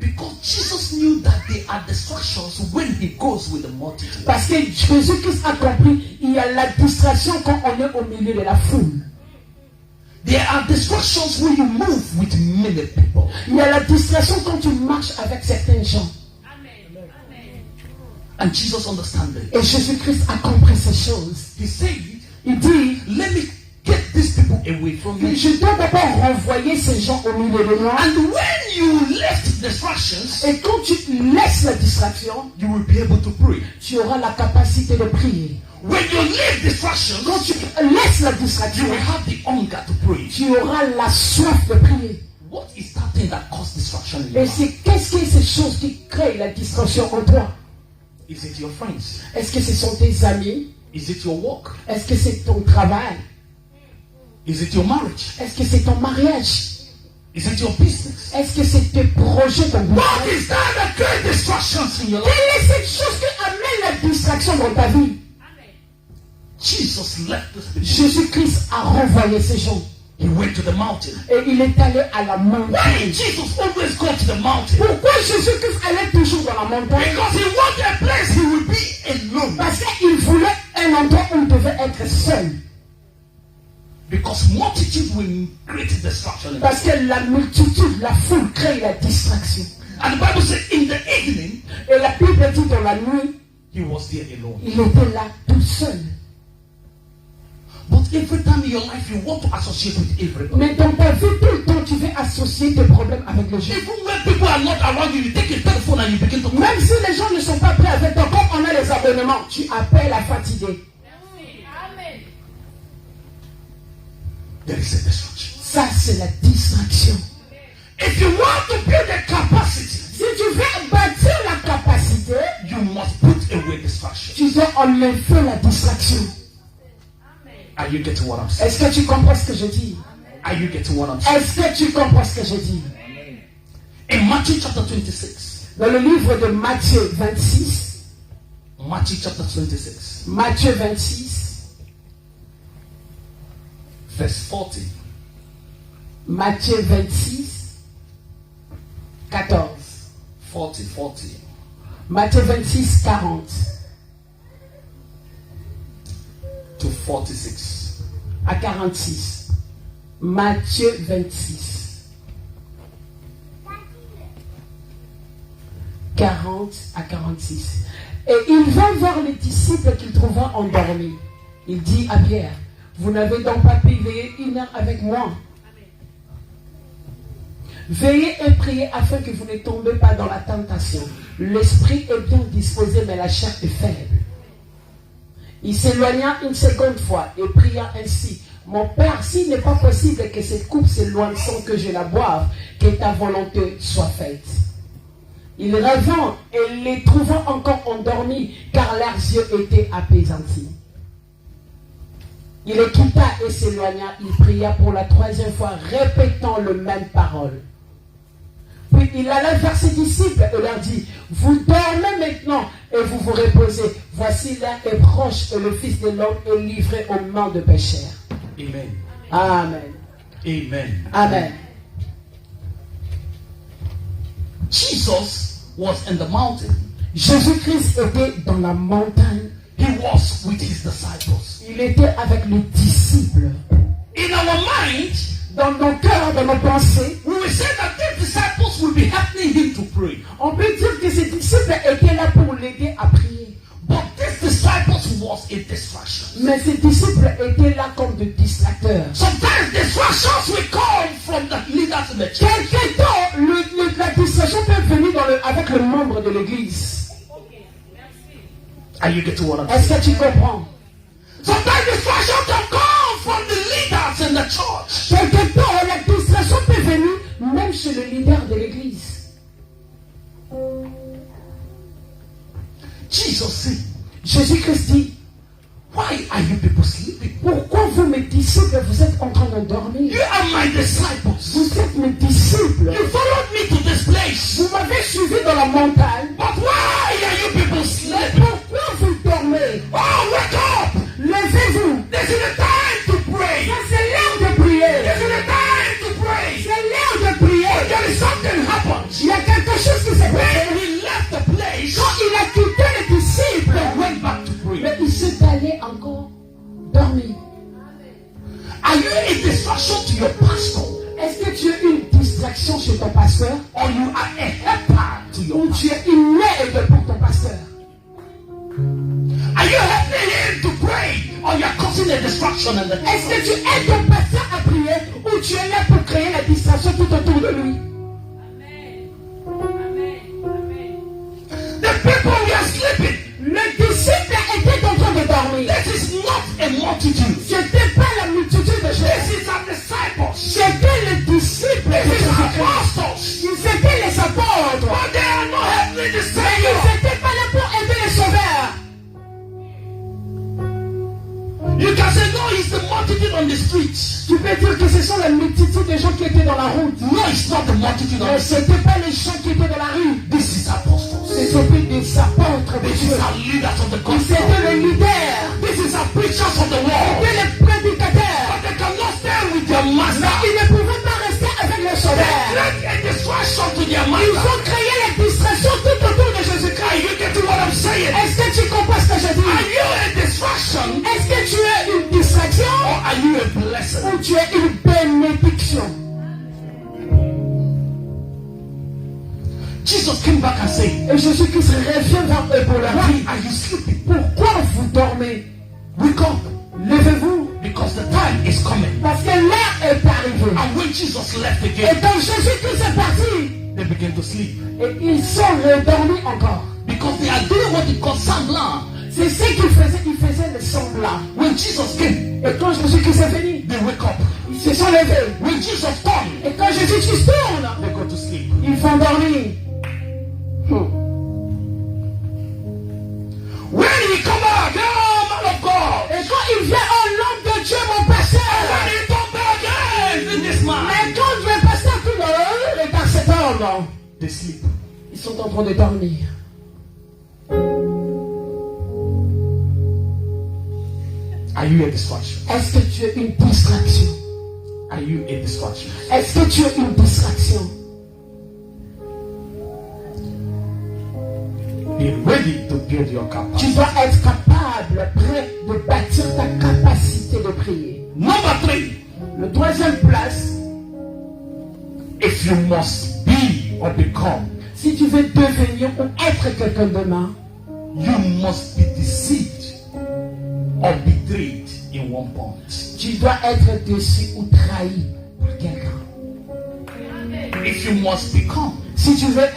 A: Because Jesus knew that there are distractions when he goes with the multitude.
B: Parce que Jésus-Christ a compris, il y a la distraction quand on est au milieu de la foule.
A: There are distractions when you move with many people.
B: Il y a la distraction quand tu marches avec certains gens.
A: And Jesus understood it.
B: Et Jésus-Christ a compris ces choses.
A: He said,
B: Il dit,
A: let me get these people away from me.
B: je dois d'abord renvoyer ces gens au milieu de moi.
A: And when you left distractions,
B: Et quand tu laisses la distraction,
A: you will be able to pray.
B: tu auras la capacité de prier.
A: When you leave distractions,
B: Quand tu laisses la
A: you
B: distraction,
A: will have the hunger to pray.
B: tu auras la soif de prier.
A: What is that thing that causes distraction in your
B: Et
A: life?
B: c'est qu'est-ce que ces choses qui créent la distraction en toi?
A: Is it your friends?
B: Est-ce que ce sont tes amis?
A: Is it your work?
B: Est-ce que c'est ton travail?
A: Is it your marriage?
B: Est-ce que c'est ton mariage?
A: Is it your business?
B: Est-ce que c'est tes projets, ton
A: What
B: business?
A: is that that creates distractions in your life?
B: Quelle est cette chose qui amène la distraction dans ta vie?
A: Jesus left this people.
B: Jésus-Christ a renvoyé ces gens.
A: He went to the mountain.
B: Et il est allé à la
A: Why
B: montagne.
A: did Jesus always go to the mountain?
B: Pourquoi Jésus-Christ allait toujours dans la montagne?
A: Because he wanted a place he would be alone.
B: Parce qu'il voulait un endroit où il devait être seul.
A: Because multitude will create distraction.
B: Parce que la multitude, la foule crée la distraction.
A: And the Bible says in the evening,
B: Et la Bible dit dans la nuit,
A: he was there alone.
B: il était là tout seul.
A: But every time in your life you want to associate with everybody.
B: Mais dans ta vie, tout le temps, tu veux associer tes problèmes avec les gens.
A: Even when people are not around you, you take your telephone and you begin to call.
B: Même si les gens ne sont pas prêts avec toi, comme on a les abonnements, tu appelles à fatiguer.
A: There is a distraction.
B: Ça, c'est la distraction.
A: If you want to build a capacity,
B: Si tu veux bâtir la capacité,
A: you must put away distraction.
B: tu dois enlever la distraction.
A: Are you getting what I'm saying?
B: Est-ce que tu comprends ce que je dis?
A: Are you getting what I'm saying?
B: Est-ce que tu comprends ce que je dis?
A: In Matthew chapter 26,
B: Dans le livre de Matthieu 26,
A: Matthew chapter 26,
B: Matthieu 26,
A: verse 40.
B: Matthieu 26, 14.
A: 40.
B: Matthieu 26, 40
A: To 46.
B: à 46. Matthieu 26, 40 à 46. Et il vint voir les disciples qu'il trouva endormis. Il dit à Pierre, vous n'avez donc pas pu veiller 1 heure avec moi? Veillez et priez afin que vous ne tombez pas dans la tentation. L'esprit est bien disposé, mais la chair est faible. Il s'éloigna une seconde fois et pria ainsi. Mon Père, s'il n'est pas possible que cette coupe s'éloigne sans que je la boive, que ta volonté soit faite. Il revint et les trouvant encore endormis, car leurs yeux étaient apaisantis. Il les quitta et s'éloigna. Il pria pour la 3e fois, répétant le même parole. Puis il alla vers ses disciples et leur dit, vous dormez maintenant et vous vous reposez. Voici l'heure est proche et le Fils de l'homme est livré aux mains de pécheurs.
A: Amen.
B: Amen.
A: Amen.
B: Amen.
A: Jesus was in the mountain.
B: Jésus-Christ était dans la montagne.
A: He was with his disciples.
B: Il était avec les disciples.
A: In our mind,
B: Dans nos cœurs, dans nos pensées,
A: we will say that these disciples will be helping him to pray.
B: on peut dire que ces disciples étaient là pour l'aider à prier.
A: But these disciples was a distraction.
B: Mais ces disciples étaient là comme des distracteurs.
A: Sometimes distractions will come from the leaders in the church.
B: Quelquefois, la distraction peut venir avec le membre de l'église.
A: Are you getting what I'm
B: Est-ce
A: saying?
B: que tu comprends?
A: Sometimes distraction can come from the leaders in the church.
B: Quelquefois, la distraction peut venir même chez le leader de l'église.
A: Jesus said,
B: Jésus-Christ dit,
A: why are you people sleeping?
B: pourquoi vous, mes disciples, vous êtes en train de dormir?
A: You are my disciples.
B: Vous êtes mes disciples.
A: You followed me to this place.
B: Vous m'avez suivi dans la montagne.
A: But why are you people
B: Mais
A: sleeping?
B: pourquoi vous dormez?
A: Oh, wake up!
B: Levez-vous.
A: This is the time to pray.
B: Ça, c'est l'heure de prier.
A: This is the time to pray.
B: C'est l'heure de prier.
A: There is something happened.
B: Il y a quelque chose qui s'est passé.
A: When he left the place,
B: Quand il a quitté les disciples,
A: they went back to pray.
B: mais il s'est allé encore dormir.
A: Are you a distraction to your pastor?
B: Est-ce que tu es une distraction chez ton pasteur?
A: Or you are a helper to your
B: Ou
A: pastor?
B: tu es une aide pour ton pasteur?
A: Are you helping him to pray? Or you are causing a distraction in the
B: Est-ce que tu aides ton pasteur à prier ou tu es là pour créer la distraction tout autour de lui?
A: The people were sleeping.
B: Le disciple était en train de dormir.
A: This is not a multitude.
B: C'était pas la multitude de
A: This
B: Jésus.
A: is our disciples.
B: C'était les disciples de
A: This is our
B: Jésus-Christ.
A: apostles.
B: Ils étaient les apôtres.
A: But they are not helping the
B: Mais
A: Savior.
B: ils n'étaient pas là pour aider les sauveurs.
A: You can say, no, it's the multitude on the streets.
B: Tu peux dire que ce sont la multitude de gens qui étaient dans la route.
A: No, it's not the multitude on
B: Mais
A: the
B: ce
A: streets.
B: n'était pas les gens qui étaient dans la rue.
A: This is apostles.
B: C'était des apôtres de
A: This
B: Dieu.
A: is our leaders of the
B: Ils
A: gospel.
B: étaient les leaders.
A: This is our preachers of the world.
B: C'était les prédicateurs.
A: But they cannot stay with their
B: Mais
A: master.
B: ils ne pouvaient pas rester avec les
A: They
B: sauveurs.
A: create a distraction to their
B: Ils
A: master.
B: ont créé la distraction tout autour de
A: Are
B: Jésus-Christ.
A: you getting what I'm saying?
B: Est-ce que tu comprends ce que je
A: Are
B: dis?
A: you a distraction
B: Est-ce que tu es une distraction
A: or are you a blessing?
B: ou tu es une bénédiction?
A: Jesus came back and said,
B: Et Jésus-Christ revient vers eux pour leur
A: why
B: dire,
A: are you sleeping?
B: pourquoi vous dormez?
A: Wake up,
B: Levez-vous,
A: because the time is coming.
B: parce que l'heure est arrivée.
A: And when Jesus left
B: Et
A: again,
B: quand Jésus-Christ est parti,
A: they began to sleep.
B: et ils sont redormis encore.
A: Because they are doing what they call semblant.
B: C'est ce qu'ils faisaient le semblant.
A: When Jesus came,
B: Et quand Jésus-Christ est venu,
A: they wake up.
B: ils se sont levés.
A: When Jesus turned,
B: Et quand Jésus-Christ tourne,
A: they go to sleep.
B: ils vont dormir.
A: When he come back, oh man of God,
B: Et quand il vient, oh l'homme de Dieu, mon pasteur.
A: when he come back, yes, in this man,
B: Mais quand le pasteur tourne, regarde cet homme.
A: they sleep.
B: Ils sont en train de dormir.
A: Are you a distraction?
B: Est-ce que tu es une distraction?
A: Are you a distraction?
B: Est-ce que tu es une distraction?
A: Be ready to build your capacity.
B: Tu dois être capable, prêt de bâtir ta capacité de prier.
A: Number 3,
B: Le troisième place,
A: if you must be or become,
B: si tu veux devenir ou être quelqu'un demain,
A: you must be deceived or betrayed in one point.
B: tu dois être déçu ou trahi par quelqu'un.
A: If you must become,
B: Si tu veux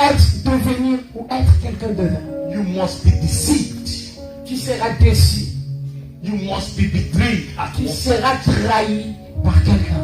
B: devenir ou être quelqu'un demain,
A: you must be deceived.
B: tu seras déçu.
A: You must be betrayed at
B: Tu
A: one
B: seras trahi par quelqu'un.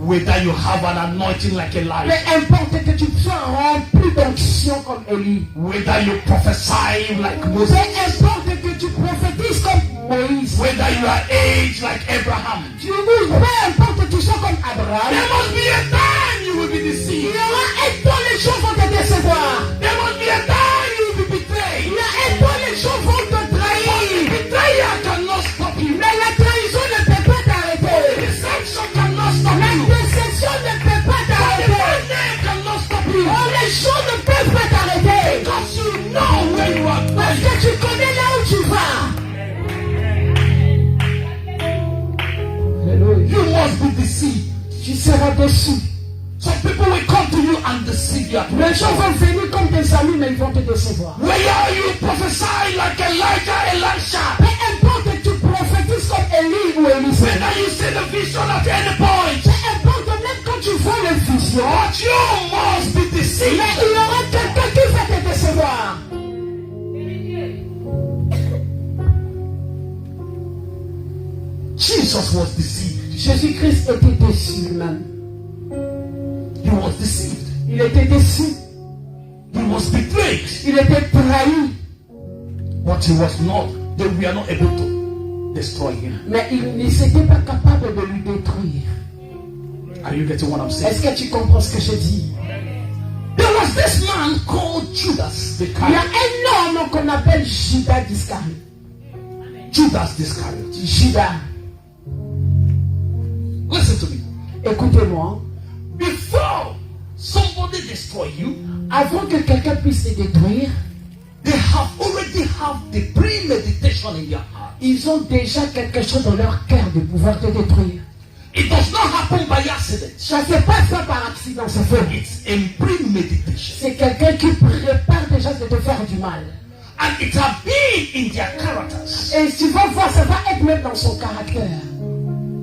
A: Whether you have an anointing like
B: Peu
A: Elijah,
B: importe que tu sois rempli d'onction comme Élie.
A: whether you prophesy like
B: Peu
A: Moses,
B: importe que tu prophétises comme Moïse.
A: whether you are aged like Abraham.
B: Tu dis, peu importe que tu sois comme Abraham.
A: There must be a time you will be
B: Il
A: deceived.
B: y aura un temps les choses vont te décevoir.
A: There must be a time you will be betrayed.
B: Il y a un temps les choses vont te trahir.
A: Betrayal cannot stop you.
B: Mais la trahison ne peut pas t'arrêter.
A: Deception cannot stop
B: La
A: you.
B: déception ne peut pas t'arrêter.
A: Name cannot stop you.
B: Oh, les choses ne peuvent pas t'arrêter.
A: Because you know where you are
B: Parce
A: going.
B: que tu connais là où tu vas. Alléluia.
A: You must be deceived.
B: Tu seras déçu.
A: Some people will come to you and deceive you at
B: Les
A: once.
B: gens vont venir comme des amis, mais ils vont te décevoir.
A: Whether you prophesy like Elijah, Elisha,
B: Peu importe que tu prophétises comme Élie ou Élisée.
A: whether you see the vision at any point,
B: Peu importe même quand tu vois les visions.
A: but you must be
B: Mais
A: deceived.
B: il y aura quelqu'un qui va te décevoir.
A: Jesus was deceived.
B: Jésus-Christ était déçu lui-même.
A: He was deceived.
B: Il était déçu.
A: He was betrayed.
B: Il était trahi.
A: But he was not. They were not able to destroy him.
B: Mais il ne s'était pas capable de lui détruire.
A: Are you getting what I'm saying?
B: Est-ce que tu comprends ce que je dis?
A: There was this man called Judas
B: Il y a
A: Iscariot.
B: un homme qu'on appelle Judas d'Iscariot.
A: Judas Iscariot.
B: Judas.
A: Listen to me.
B: Écoutez-moi.
A: Before somebody destroy you,
B: Avant que quelqu'un puisse te détruire,
A: they have already have the premeditation in their heart.
B: ils ont déjà quelque chose dans leur cœur de pouvoir te détruire.
A: It does not happen by accident.
B: Ça ne se passe pas par accident, c'est faux.
A: It's in premeditation.
B: C'est quelqu'un qui prépare déjà de te faire du mal.
A: And it has been in their characters.
B: Et tu vas voir, ça va être même dans son caractère.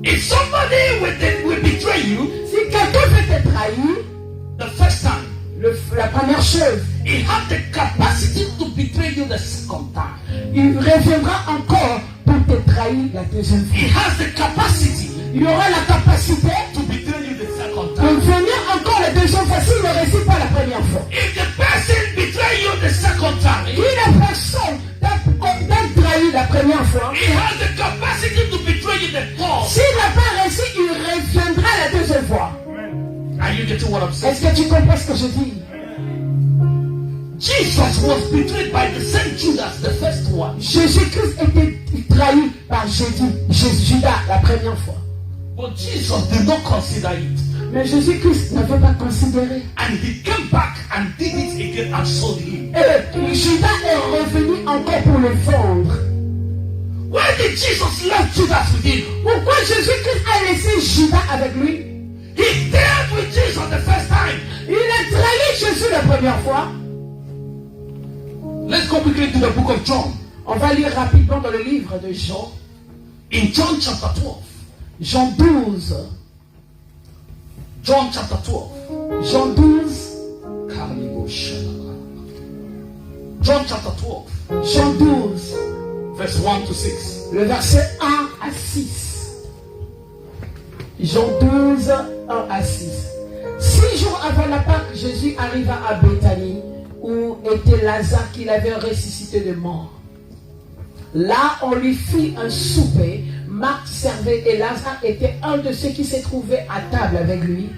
A: If somebody will betray you,
B: Si quelqu'un veut te trahir,
A: the first time,
B: la première chose,
A: he has the capacity to betray you the second time.
B: il reviendra encore pour te trahir la deuxième
A: He
B: fois.
A: has the capacity
B: Il aura la capacité
A: to betray you the second
B: de
A: time.
B: venir encore la deuxième fois s'il ne réussit pas la première fois.
A: If the person betray you the second
B: Si
A: time,
B: la personne t'a trahi la première fois,
A: he has the capacity to betray you the third.
B: s'il n'a pas réussi, il reviendra la deuxième fois.
A: Are you getting what I'm saying?
B: Est-ce que tu comprends ce que je dis?
A: Jesus was betrayed by the same Judas, the first one.
B: Jésus-Christ était trahi par Judas la première fois.
A: But Jesus did not consider it.
B: Mais Jésus-Christ n'avait pas considéré.
A: And he came back and did it again and sold him.
B: Et Judas est revenu encore pour le vendre.
A: Why did Jesus left Judas with him?
B: Pourquoi Jésus-Christ a laissé Judas avec lui?
A: He dealt with Jesus the first time.
B: Il a trahi Jésus la première fois.
A: Let's go quickly to the book of John.
B: On va lire rapidement dans le livre de Jean.
A: In John chapter 12.
B: Jean 12.
A: John chapter 12.
B: Jean 12.
A: John chapter 12.
B: Jean 12.
A: Verse 1 to 6.
B: Le verset 1 à 6. Jean 12, 1 à 6. 6 jours avant la Pâque, Jésus arriva à Béthanie, où était Lazare qu'il avait ressuscité de mort. Là, on lui fit un souper. Marthe servait et Lazare était un de ceux qui se trouvaient à table avec lui.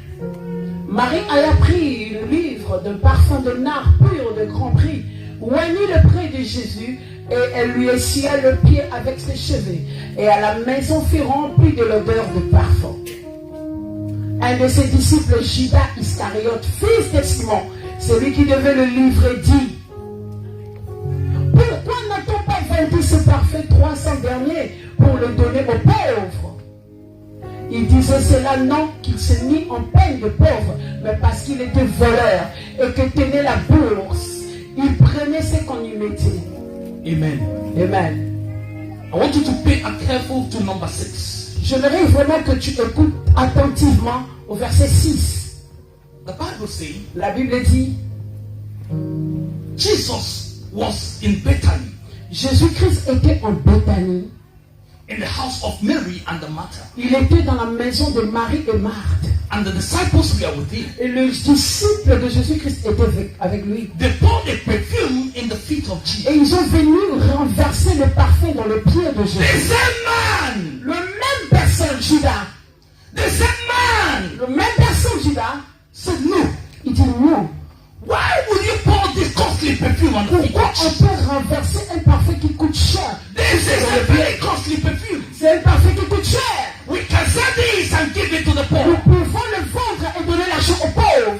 B: Marie alla pris le livre d'un parfum de nard pur de grand prix, oignit le près de Jésus, et elle lui essuya le pied avec ses cheveux, et à la maison fut remplie de l'odeur de parfum. Un de ses disciples, Judas Iscariote, fils de Simon, celui qui devait le livrer, dit: pourquoi n'a-t-on pas vendu ce parfum 300 deniers pour le donner aux pauvres? Il disait cela non qu'il se mit en peine de pauvre, mais parce qu'il était voleur et que tenait la bourse. Il prenait ce qu'on y mettait.
A: Amen.
B: Amen.
A: I want you to pay careful to number 6.
B: J'aimerais vraiment que tu écoutes attentivement au verset 6.
A: The Bible says
B: La Bible dit:
A: Jesus was in Bethany,
B: Jésus-Christ était en Béthanie.
A: in the house of Mary and Martha.
B: Il était dans la maison de Marie et Marthe.
A: And the disciples were with him.
B: Et les disciples de Jésus-Christ étaient avec lui.
A: They poured the perfume in the feet of Jesus.
B: Et ils ont venu renverser le parfum dans le pied de
A: The
B: Jésus.
A: same man,
B: Le même personne, Judas,
A: the same man
B: le même personne, Judas,
A: said, no.
B: il dit non.
A: Why would you pour this costly perfume on the feet
B: Pourquoi
A: of
B: on
A: Jesus?
B: peut renverser un parfum qui coûte cher?
A: This is a very costly perfume.
B: C'est un parfum qui coûte cher.
A: We can sell this and give it to the
B: Nous
A: poor.
B: pouvons le vendre et donner l'argent aux pauvres.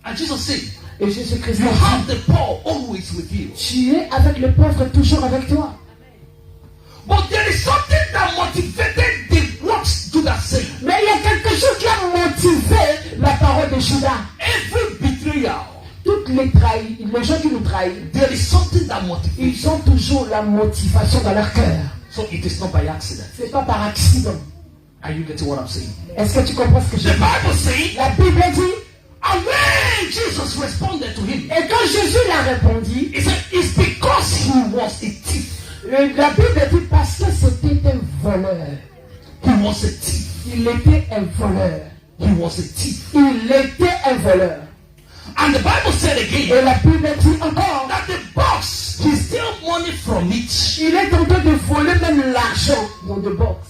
A: And Jesus said,
B: Et Jésus-Christ
A: you
B: a
A: have
B: dit,
A: the poor always with you.
B: tu es avec le pauvre toujours avec toi.
A: But there is something that motivated the what Judas said.
B: Mais il y a quelque chose qui a motivé la parole de Judas.
A: Every betrayal,
B: Toutes les gens qui nous trahissent,
A: there is something that motivates.
B: ils ont toujours la motivation dans leur cœur.
A: So it is not by accident.
B: C'est pas par accident.
A: Are you getting what I'm saying?
B: Est-ce que tu comprends ce que je
A: The
B: dis?
A: Bible says,
B: La Bible dit,
A: and when Jesus responded to him,
B: et quand Jésus l'a répondu,
A: he said, it's because he was a thief.
B: la Bible dit parce que c'était un voleur.
A: He was a thief.
B: Il était un voleur.
A: He was a thief.
B: Il était un voleur.
A: And the Bible said again
B: Et la Bible dit encore,
A: that the box, he stole money from it.
B: il est en train de voler même l'argent dans le box.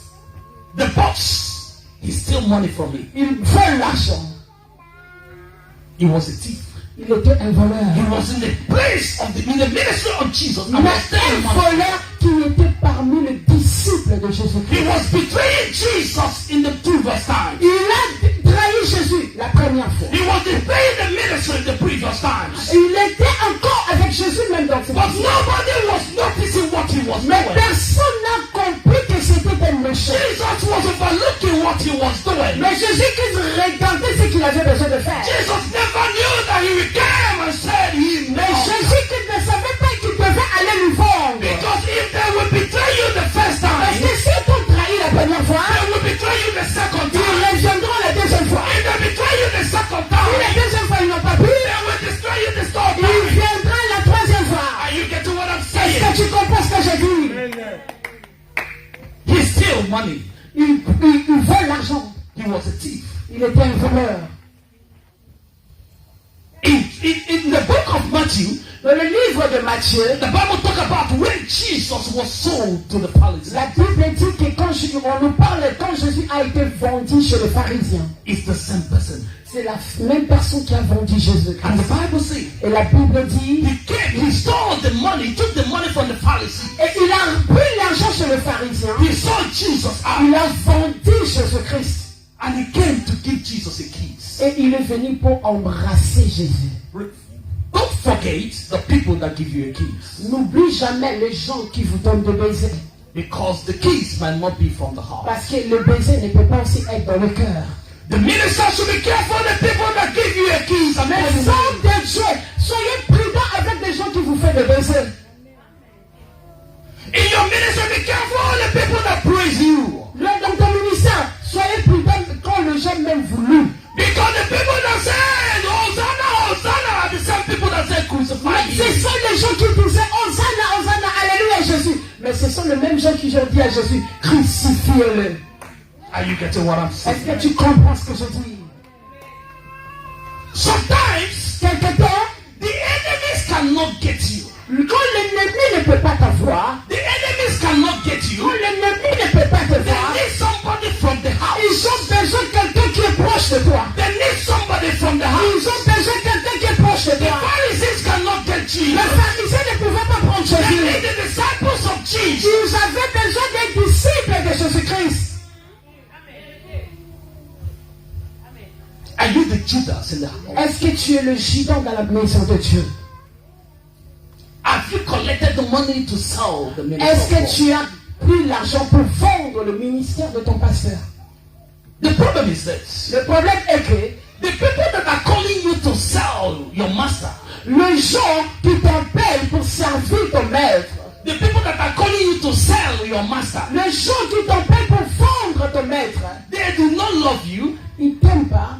A: The box, he stole money from it.
B: Il vole l'argent.
A: He was a thief.
B: Il était un voleur.
A: He was in the place of in the ministry of Jesus. And
B: Mais
A: was stealing
B: un
A: money.
B: voleur qui était parmi les disciples de
A: He
B: Jésus-Christ.
A: was betraying Jesus in the previous times.
B: Il a trahi Jésus la première fois.
A: He was betraying the ministry in the previous times.
B: Il était encore avec Jésus même dans cette
A: But
B: vie.
A: nobody was noticing what he was
B: Mais
A: doing.
B: personne n'a compris que c'était un méchant.
A: Jesus was overlooking what he was doing.
B: Mais Jésus-Christ regardait ce qu'il avait besoin de faire.
A: Jesus never knew that he came and said he
B: Mais
A: knows.
B: Jésus-Christ ne savait pas qu'il devait aller lui vendre.
A: Because if they will betray you the first
B: Parce
A: time,
B: que si on trahit la première fois,
A: they will betray you the second
B: ils
A: time.
B: reviendront la deuxième fois.
A: If they betray you the second
B: Si la
A: time,
B: deuxième fois ils n'ont pas pu,
A: they will destroy you the third
B: ils
A: time.
B: viendront la troisième fois.
A: Are you getting what I'm
B: Est-ce
A: saying?
B: que tu comprends ce que je dis?
A: He stole money.
B: Il vole l'argent.
A: He was a thief.
B: Il était un voleur.
A: In the book of Matthew,
B: Dans le livre de Matthieu,
A: the Bible talk about when Jesus was sold to the Pharisees.
B: la Bible dit que on nous parle quand Jésus a été vendu chez les pharisiens.
A: It's the same person.
B: C'est la même personne qui a vendu Jésus.
A: And the Bible says,
B: Et la Bible dit,
A: he came, he stole the money, he took the money from the Pharisees.
B: et il a pris l'argent chez les pharisiens.
A: He sold Jesus out.
B: Il a vendu Jésus-Christ.
A: And he came to give Jesus a kiss.
B: Et il est venu pour embrasser Jésus.
A: Don't forget the people that give you a kiss.
B: N'oublie jamais les gens qui vous donnent des baisers.
A: Because the kiss might not be from the heart.
B: Parce que le baiser ne peut pas aussi être dans le cœur.
A: The minister should be careful of the people that give you a kiss. And
B: Mais
A: then
B: sans de Dieu, soyez prudents avec des gens qui vous font des baisers.
A: in your ministry, be careful of the people that praise you.
B: Dans ton ministère, soyez prudents quand les gens même vous louent.
A: Because the people that say, Hosanna, Hosanna, are the same people that say, crucify
B: Ce
A: you.
B: sont les gens qui disaient Hosanna, Hosanna, Alléluia Jésus. Mais ce sont les mêmes gens qui ont dit à Jésus, crucifiez-le.
A: Are you getting what I'm
B: Est-ce
A: saying?
B: que tu comprends ce que je dis?
A: Sometimes,
B: Quelque temps,
A: the enemies cannot get you.
B: quand l'ennemi ne peut pas t'avoir,
A: The enemies cannot get you.
B: quand l'ennemi ne peut pas te
A: They
B: voir,
A: need somebody from the house.
B: ils ont besoin de quelqu'un qui est proche de toi.
A: They need somebody from the
B: Ils
A: house.
B: ont besoin de quelqu'un qui est proche de
A: The
B: toi.
A: Pharisees cannot get you.
B: Les pharisiens ne pouvaient pas prendre
A: They
B: Jésus.
A: need the disciples of Jesus.
B: Ils avaient besoin des disciples de Jésus-Christ.
A: Are you the Judas in the house?
B: Est-ce que tu es le Judas dans la maison de Dieu?
A: Have you collected the money to sell the ministry?
B: Est-ce
A: of
B: que
A: God?
B: tu as pris l'argent pour vendre le ministère de ton pasteur?
A: The problem is this.
B: Le problème est que
A: The people that are calling you to sell your master,
B: les gens qui t'appellent pour servir ton maître,
A: the people that are calling you to sell your master,
B: les gens qui t'appellent pour vendre ton maître,
A: they do not love you.
B: ils t'aiment pas.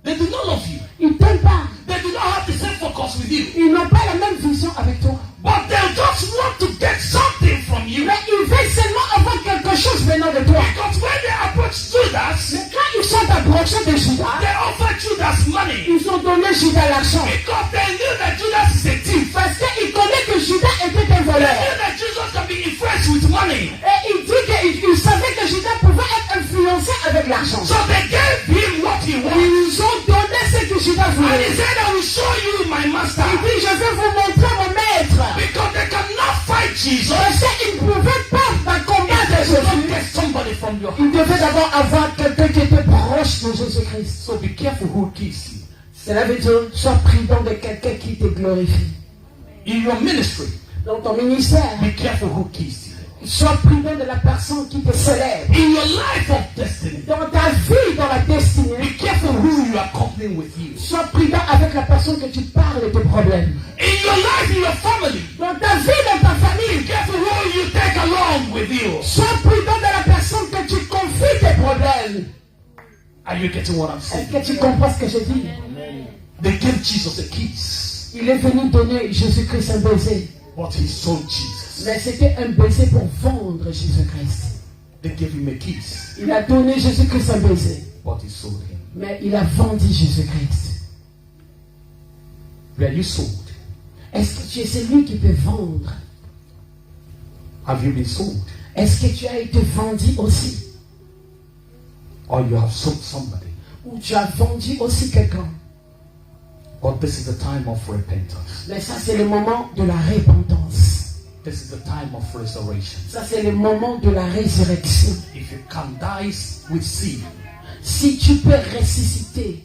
A: They do not love you.
B: Ils t'aiment pas.
A: They do not have the same focus with you.
B: Ils n'ont pas la même vision avec toi.
A: But they just want to get something from you.
B: Mais ils veulent seulement avoir quelque chose venant de toi.
A: Because when they approach Judas,
B: Mais quand ils sont approchés l'argent de Judas.
A: They offered Judas money
B: Ils ont donné Judas l'argent.
A: because they knew that Judas is a thief.
B: Parce qu'ils connaissent que Judas était un
A: They
B: voleur.
A: knew that Jesus can be influenced with money.
B: Et il dit qu'ils savaient que Judas pouvait être influencé avec l'argent.
A: So they gave him what he wanted.
B: Ils ont donné ce que Judas
A: And he
B: voulait.
A: said, I will show you my master.
B: Il dit, je vais vous montrer mon maître.
A: Because they cannot fight Jesus.
B: Parce qu'ils ne pouvaient pas combattre
A: If you don't
B: Jésus.
A: get somebody from your
B: Ils
A: house.
B: devaient d'abord avoir quelqu'un qui était proche de Jésus-Christ.
A: So be careful who kills you.
B: Cela veut dire, sois prudent de quelqu'un qui te glorifie.
A: In your ministry,
B: Dans ton ministère,
A: be careful who kills you.
B: sois prudent de la personne qui te célèbre.
A: In your life of destiny,
B: Dans ta vie, dans la destinée,
A: be careful who you are coupling with you.
B: sois prudent avec la personne que tu parles de tes problèmes.
A: In your life, in your family,
B: Dans ta vie, dans ta
A: be
B: famille,
A: careful who you take along with you.
B: sois prudent de la personne que tu confies tes problèmes.
A: Are you getting what I'm
B: Est-ce
A: saying?
B: que tu comprends ce que je dis?
A: They gave Jesus a kiss,
B: Il est venu donner Jésus-Christ un baiser.
A: but he sold Jesus.
B: Mais c'était un baiser pour vendre Jésus-Christ.
A: They gave him a kiss,
B: Il a donné Jésus-Christ un baiser.
A: but he sold him.
B: Mais il a vendu Jésus-Christ.
A: Were you sold?
B: Est-ce que tu es celui qui peut vendre?
A: Have you been sold?
B: Est-ce que tu as été vendu aussi?
A: Or you have sold somebody?
B: Ou tu as vendu aussi quelqu'un?
A: But this is the time of repentance.
B: Mais ça, c'est le moment de la repentance.
A: This is the time of resurrection.
B: Ça, c'est le moment de la résurrection.
A: If you can die with sin,
B: Si tu peux ressusciter,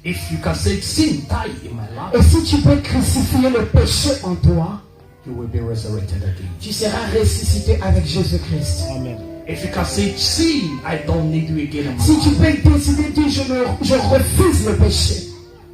A: if you can say sin died in my
B: et
A: life,
B: si tu peux crucifier le péché en toi,
A: you will be resurrected again.
B: tu seras ressuscité avec Jésus-Christ.
C: Amen.
A: If you can say sin, I don't need you again in my
B: Si tu
A: life,
B: peux décider de dire je refuse le péché,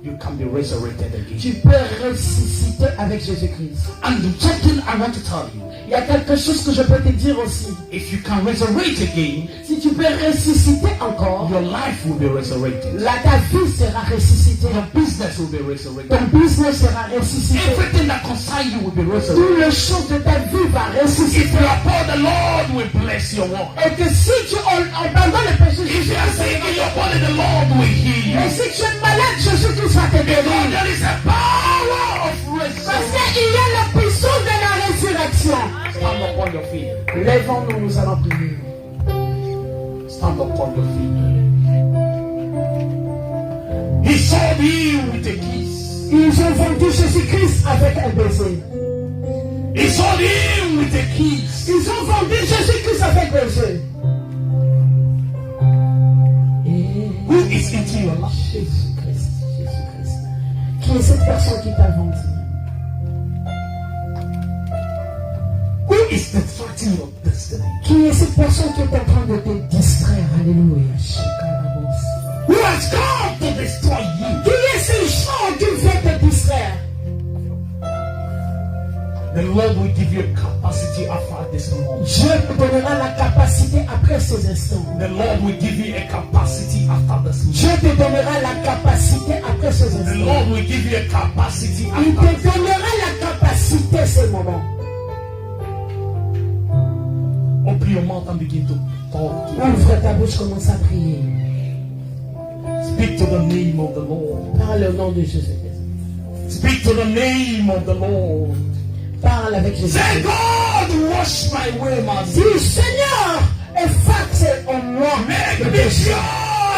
A: you can be resurrected again.
B: tu peux ressusciter avec Jésus-Christ.
A: And something I want to tell you,
B: Il y a quelque chose que je peux te dire aussi.
A: if you can resurrect again,
B: Si tu peux ressusciter encore,
A: your life will be resurrected.
B: ta vie sera ressuscitée.
A: Your business will be resurrected.
B: Ton business sera ressuscité.
A: Everything that concerns you will be
B: Tout
A: resurrected.
B: le chose de ta vie va
A: If
B: ressusciter.
A: you are poor, the Lord will bless your walk.
B: Et que si tu abandonnes le péché,
A: If you are
B: Jésus-Christ
A: sick in your body, the Lord will heal
B: et
A: you.
B: si tu es malade, Jésus-Christ va te
A: Because
B: guérir.
A: there is a power of
B: Parce
A: resurrection.
B: qu'il y a la puissance de la résurrection.
A: Stand upon your feet.
B: Lèvons-nous, nous allons prier.
A: Stand upon your feet. He sold you with a kiss.
B: Ils ont vendu Jésus-Christ avec un baiser.
A: He sold him with a kiss.
B: Ils ont vendu Jésus-Christ avec un baiser.
A: Who is into your life?
B: Jésus-Christ, Jésus-Christ. Qui est cette personne qui t'a vendu?
A: Who is distracting your destiny?
B: Qui est cette personne qui est en train de te distraire? Alléluia.
A: Who has come to destroy you?
B: Qui est ce gens qui vient te distraire?
A: The Lord will give you capacity after this moment.
B: Dieu te donnera la capacité après ces instants.
A: The Lord will give you a capacity after this moment.
B: Dieu te donnera la capacité après ces
A: The
B: instants.
A: Lord will give you a capacity
B: Il
A: after
B: te
A: this moment.
B: donnera la capacité ce moment.
A: Open your mouth and begin to talk to Him.
B: Ouvre ta bouche, commence à prier.
A: Speak to the name of the Lord.
B: Parle au nom de Jésus-Christ.
A: Speak to the name of the Lord.
B: Parle avec
A: Say,
B: Jésus-Christ.
A: God, wash my way, my sin.
B: Dis, Seigneur, efface en moi
A: Make
B: le
A: me
B: péché.
A: pure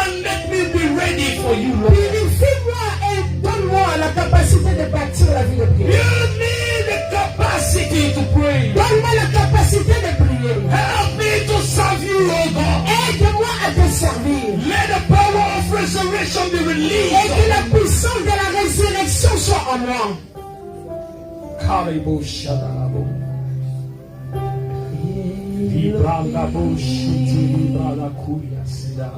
A: and let me be ready for you, Lord.
B: Purifie-moi et donne-moi la capacité de bâtir la vie de prière.
A: Give me the capacity to pray.
B: Donne-moi la capacité de prier.
A: Help me to serve you, oh God.
B: Aide-moi à te servir.
A: Let the power of resurrection be
B: Et
A: released.
B: que la puissance de la résurrection soit en moi.
A: Karibo Shadarabo. Libranda Boshiti, Librada Kuria Sida.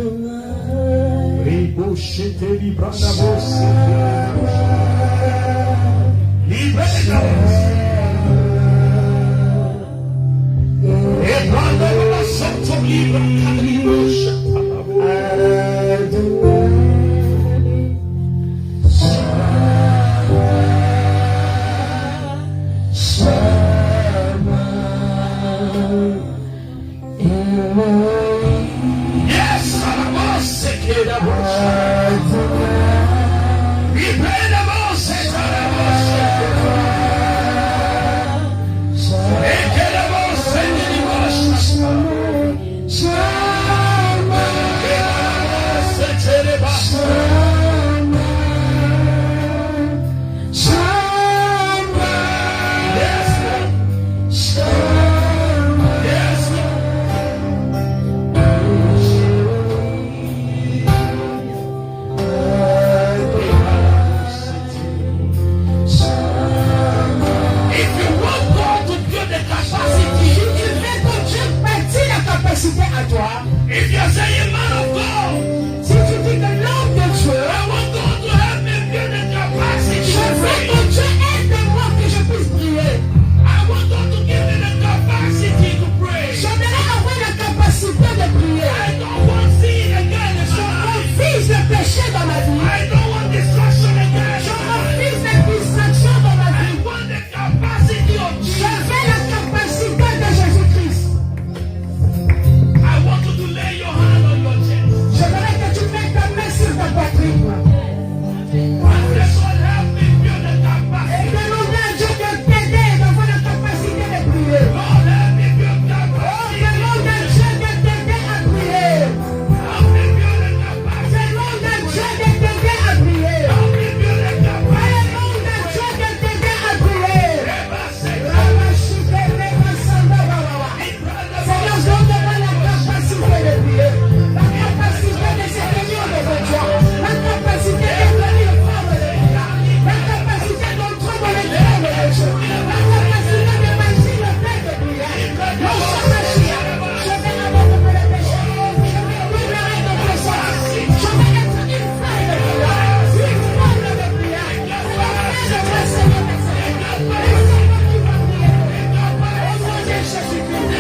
B: Adonai.
A: Ribo Shete, Libranda Boshiti. Libranda Libranda Boshiti, Libranda Boshiti. Yes,
B: capacité à toi.
A: If you're saying, man of God,
B: Si tu dis que l'homme de Dieu,
A: I want God to help me build the capacity
B: je
A: to
B: veux
A: pray.
B: que Dieu aide-moi que je puisse prier.
A: I want God to give me the capacity to pray.
B: J'aimerais avoir la capacité de prier.
A: I don't want sin again in
B: Je
A: my life.
B: refuse le péché dans ma vie.
A: I don't want distraction again
B: Je
A: in my life.
B: refuse les distractions dans ma
A: I
B: vie.
A: want the capacity of
B: Je
A: Jesus.
B: veux la capacité de Jésus-Christ.
A: I want you to lay your hand on your chest.
B: J'aimerais que tu mettes ta main sur ta poitrine.
A: And let God help me build the
B: Et
A: capacity.
B: demande à Dieu de t'aider d'avoir la capacité de prier.
A: God help me build
B: Oh,
A: capacity.
B: demande à Dieu de t'aider à prier.
A: Help me build the capacity.
B: Demande à Dieu de t'aider à prier.
A: Help me build the capacity.
B: Demande à Dieu de t'aider à prier.
A: Ever say,
B: Seigneur, donne-moi la capacité de prier, la capacité de se tenir devant toi, la capacité de venir prendre le regard, la capacité d'entrer dans les cœurs de Dieu, la capacité de manger le pain de prière. Non, je vais avoir le péché, je vais libérer de péché, je vais être une femme de prière, une femme de prière. Je vais Seigneur, et c'est moi qui va prier. Au nom de Jésus-Christ.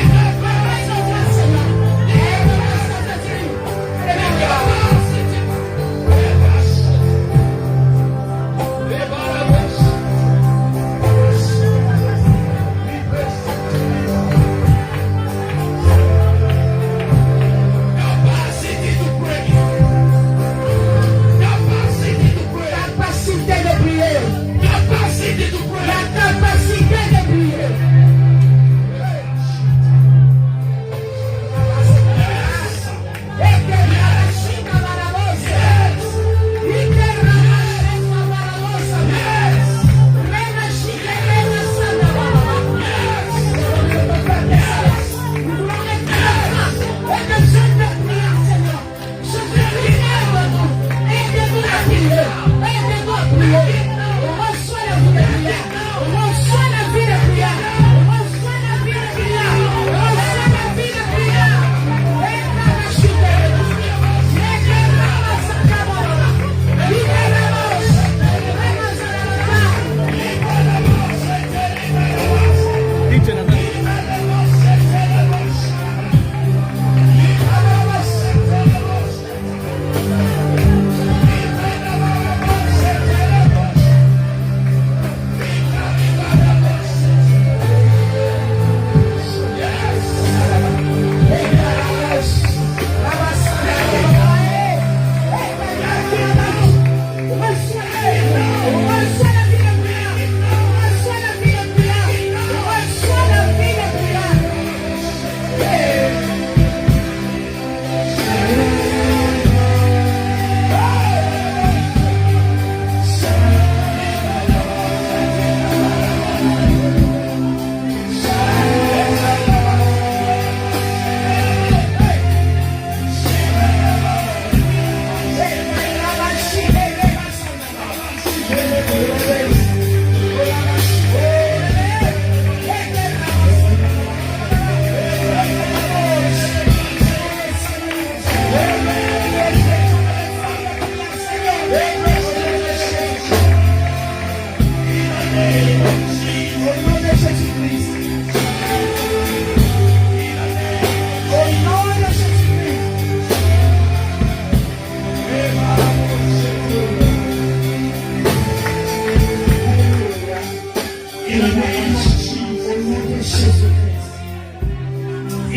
A: capacity to pray. Capacity to pray.
B: Capacité de prier.
A: Capacity to pray.
B: La capacité de prier.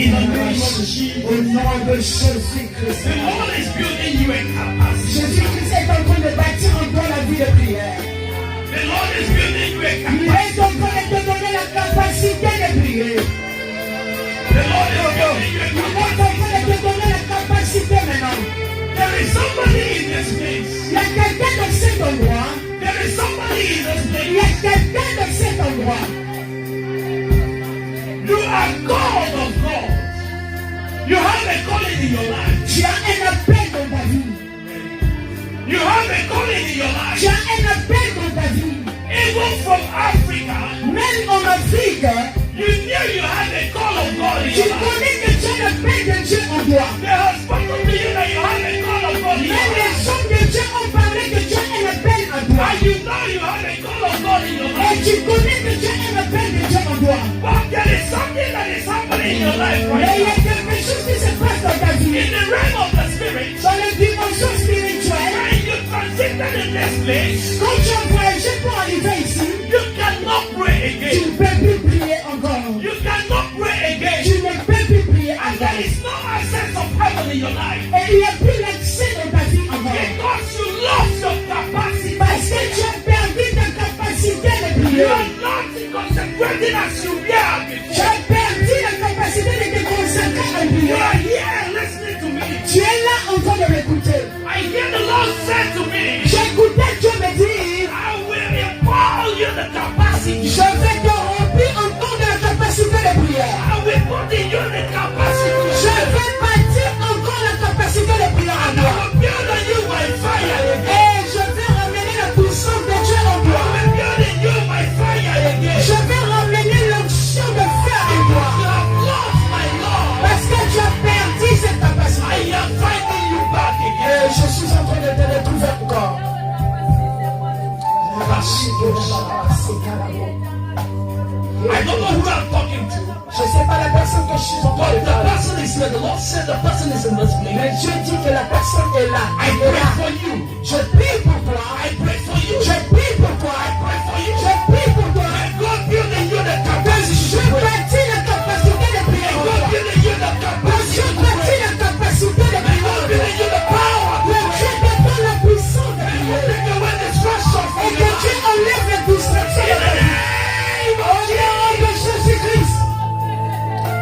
A: In the name of Jesus.
B: Au nom de Jésus-Christ.
A: The Lord is building you a capacity.
B: Jésus-Christ est en train de bâtir en toi la vie de prière.
A: The Lord is building you a
B: Il
A: capacity.
B: est en train de te donner la capacité de prier.
A: The Lord is building you a
B: Il est en
A: capacity.
B: train de te donner la capacité maintenant.
A: There is somebody in this place.
B: Il y a quelqu'un dans cet endroit.
A: There is somebody in this
B: Il y
A: place.
B: a quelqu'un dans cet endroit.
A: You are God of God. You have a calling in your life.
B: Tu as un appel dans ta vie.
A: You have a calling in your
B: Tu
A: life.
B: as un appel dans ta vie.
A: Even from Africa,
B: Même en Afrique,
A: you knew you had a call of God in
B: tu
A: your life.
B: connais que tu as l'appel de toi.
A: They have spoken to you that you have a call of God in your
B: Même les
A: life.
B: hommes de Dieu ont parlé que Dieu est le Père en toi.
A: And you know you have a call of God in your
B: Et
A: life.
B: tu connais que Dieu est le Père de Dieu en toi.
A: But there is something that is happening in your life
B: Mais
A: right
B: il y a
A: now.
B: quelque chose qui se passe dans ta vie.
A: In the realm of the spirit,
B: Dans la dimension spirituelle,
A: when you transited in this place,
B: quand tu as voyagé pour arriver ici,
A: you cannot pray
B: tu
A: again.
B: ne peux plus prier encore.
A: You cannot pray again.
B: Tu ne peux plus prier
A: And there
B: encore.
A: is no access of heaven in your life.
B: Et il n'y a plus l'accès dans ta vie encore.
A: Because you lost your capacity.
B: Parce que tu as perdu ta capacité de
A: You
B: prier.
A: are not consecrating as you were
B: Tu
A: before.
B: as perdu la capacité de te consacrer à
A: You
B: prier.
A: are here listening to me.
B: Tu es là en train de m'écouter.
A: I hear the Lord say to me,
B: J'écoutais Dieu me dire,
A: I will empower you the capacity.
B: je vais te remplir encore de la capacité de prière.
A: I will put in you the capacity.
B: Je vais bâtir encore la capacité de prière en
A: And I
B: toi.
A: will build on you my fire again.
B: Et je vais ramener la puissance de Dieu en
A: I
B: toi.
A: will build in you my fire again.
B: Je vais ramener l'onction de feu en toi.
A: You have lost my Lord.
B: Parce que tu as perdu cette capacité.
A: I am finding you back
B: Et
A: again.
B: je suis en train de te retrouver encore.
A: I don't know who I'm talking to.
B: Je ne sais pas la personne que je suis en train
A: But
B: de
A: the
B: parler.
A: person is here. The Lord said the person is in this
B: Mais
A: place.
B: Dieu dit que la personne est là.
A: I
B: Elle est
A: pray
B: là.
A: for you.
B: Je prie pour toi.
A: I pray for you.
B: Je prie pour toi.
A: I pray for you.
B: Je prie pour toi.
A: And God build in you the
B: Que
A: capacity
B: je
A: to pray.
B: bâtis la capacité de prier
A: And
B: en
A: God
B: toi.
A: build in you the
B: Que
A: capacity
B: je
A: to
B: bâtis
A: pray.
B: la capacité de
A: And
B: prier
A: God
B: en
A: build
B: toi.
A: in you the power to
B: Que
A: pray.
B: Dieu te donne la puissance de
A: And
B: prier.
A: take away distraction
B: Et
A: from
B: que
A: your
B: Dieu
A: life.
B: enlève les distractions
A: In
B: de
A: the
B: ta vie.
A: name
B: Au
A: of Jesus.
B: nom de Jésus-Christ.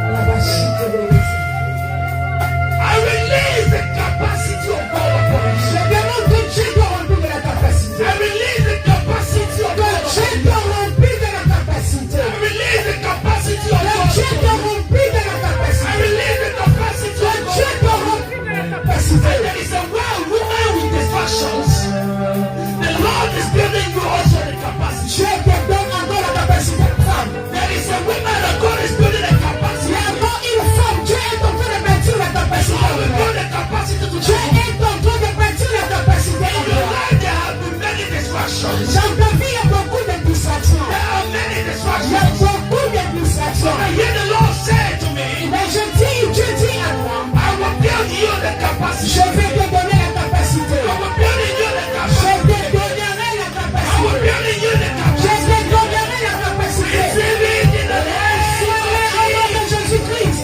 B: La bachite de l'Église.
A: I release the capacity of God upon you.
B: Je demande que Dieu te remplisse de la capacité.
A: I release the capacity of
B: Que
A: God
B: Dieu
A: upon
B: te
A: you.
B: remplisse de la capacité.
A: I release the capacity of
B: Que
A: God
B: Dieu te
A: upon you.
B: remplisse de la
A: I
B: capacité.
A: release the capacity
B: Que
A: of
B: Dieu
A: God.
B: te remplisse de la capacité.
A: And there is a world woman with distractions. The Lord is building you also the capacity.
B: Dieu te donne encore la capacité de femme.
A: There is a woman that God is building a
B: Il y
A: capacity.
B: a encore une femme. Dieu est en train de bâtir la capacité
A: God
B: en
A: will
B: toi.
A: build a capacity to
B: Dieu
A: change.
B: est en train de bâtir la capacité en
A: In your
B: toi.
A: life there have been many distractions.
B: Dans ta vie, il y a beaucoup de distractions.
A: There are many
B: Il y a
A: distractions.
B: beaucoup de distractions.
A: I hear the Lord say to me,
B: Mais je dis, Dieu dit à moi,
A: I will build you the
B: je
A: capacity.
B: vais te donner la capacité.
A: I will build in you the
B: Je
A: capacity.
B: te donnerai la
A: I will
B: capacité.
A: build in you the
B: Je
A: capacity.
B: te donnerai la capacité.
A: Receive it in the
B: Sois-le au nom
A: name
B: de
A: of
B: Jésus-Christ.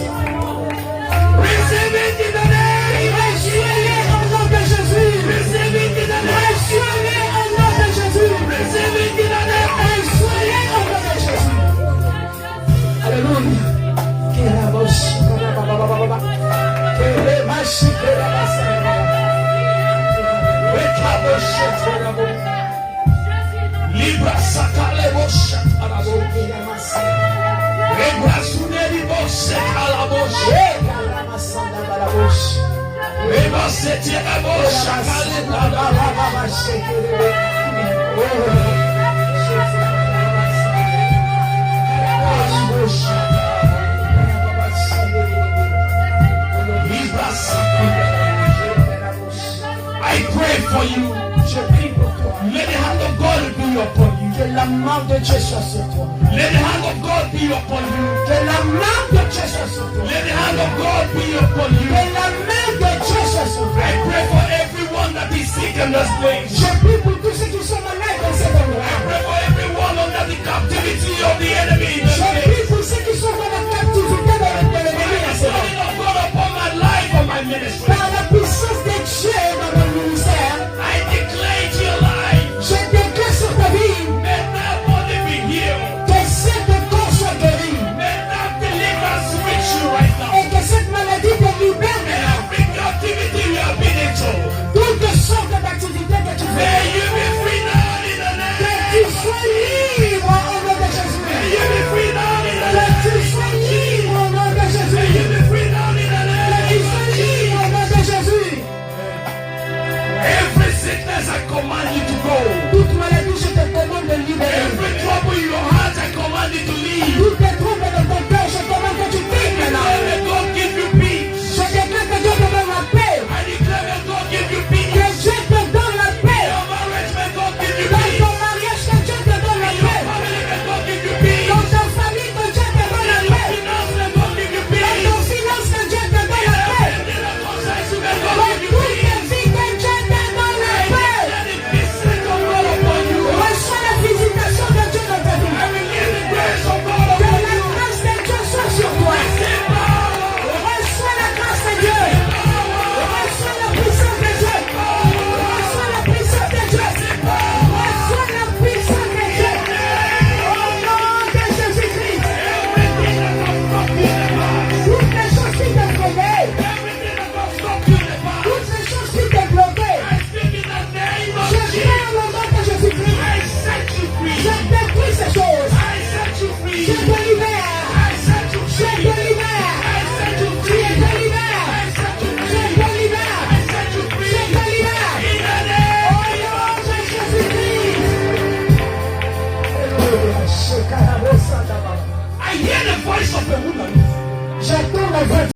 A: Receive it in the name of
B: Sois-le au nom de Jésus.
A: Receive it in the name.
B: Sois-le au nom de Jésus.
A: Receive it in the name.
B: Sois-le au nom de Jésus. Alléluia. Keraboshi, karababababa. Keremashi, kerabasarababa. Rekaboshi, kerabo.
A: Libra sakalebo shakalabo.
B: Keramasa.
A: Rebra suneribo sekalabo.
B: Ekaramasandabalaboshi.
A: Reba setelebo shakalebo. Libra sakalebo. I pray for you.
B: Je prie pour toi.
A: Let the hand of God be upon you.
B: Que la main de Dieu soit sur toi.
A: Let the hand of God be upon you.
B: Que la main de Dieu soit sur toi.
A: Let the hand of God be upon you.
B: Que la main de Dieu soit sur toi.
A: I pray for everyone that is sick in this place.
B: Je prie pour tous ceux qui sont malades dans cet
A: I
B: endroit.
A: pray for everyone under the captivity of the enemy in this
B: Je
A: place.
B: prie pour ceux qui sont dans la captivité de l'ennemi dans cet
A: Calling
B: endroit.
A: of God upon my life and my ministry.
B: Par la puissance de Dieu dans mon ministère,
A: I declare to your life,
B: je déclare sur ta vie
A: may that body be healed.
B: que cet corps soit guéri
A: May that deliverance reach you right now.
B: et que cette maladie te libère
A: May
B: maintenant.
A: every captivity you have been into,
B: Toutes sortes d'activités que tu
A: may
B: fais,
A: you be free now in the
B: que tu
A: name.
B: sois libre au nom de
A: May
B: Jésus.
A: you be free now in the
B: Que tu
A: name.
B: sois libre au nom de
A: May
B: Jésus.
A: you be free now in the
B: Que tu sois
A: name.
B: libre au nom de
A: I hear the voice of a woman.
B: J'entends la voix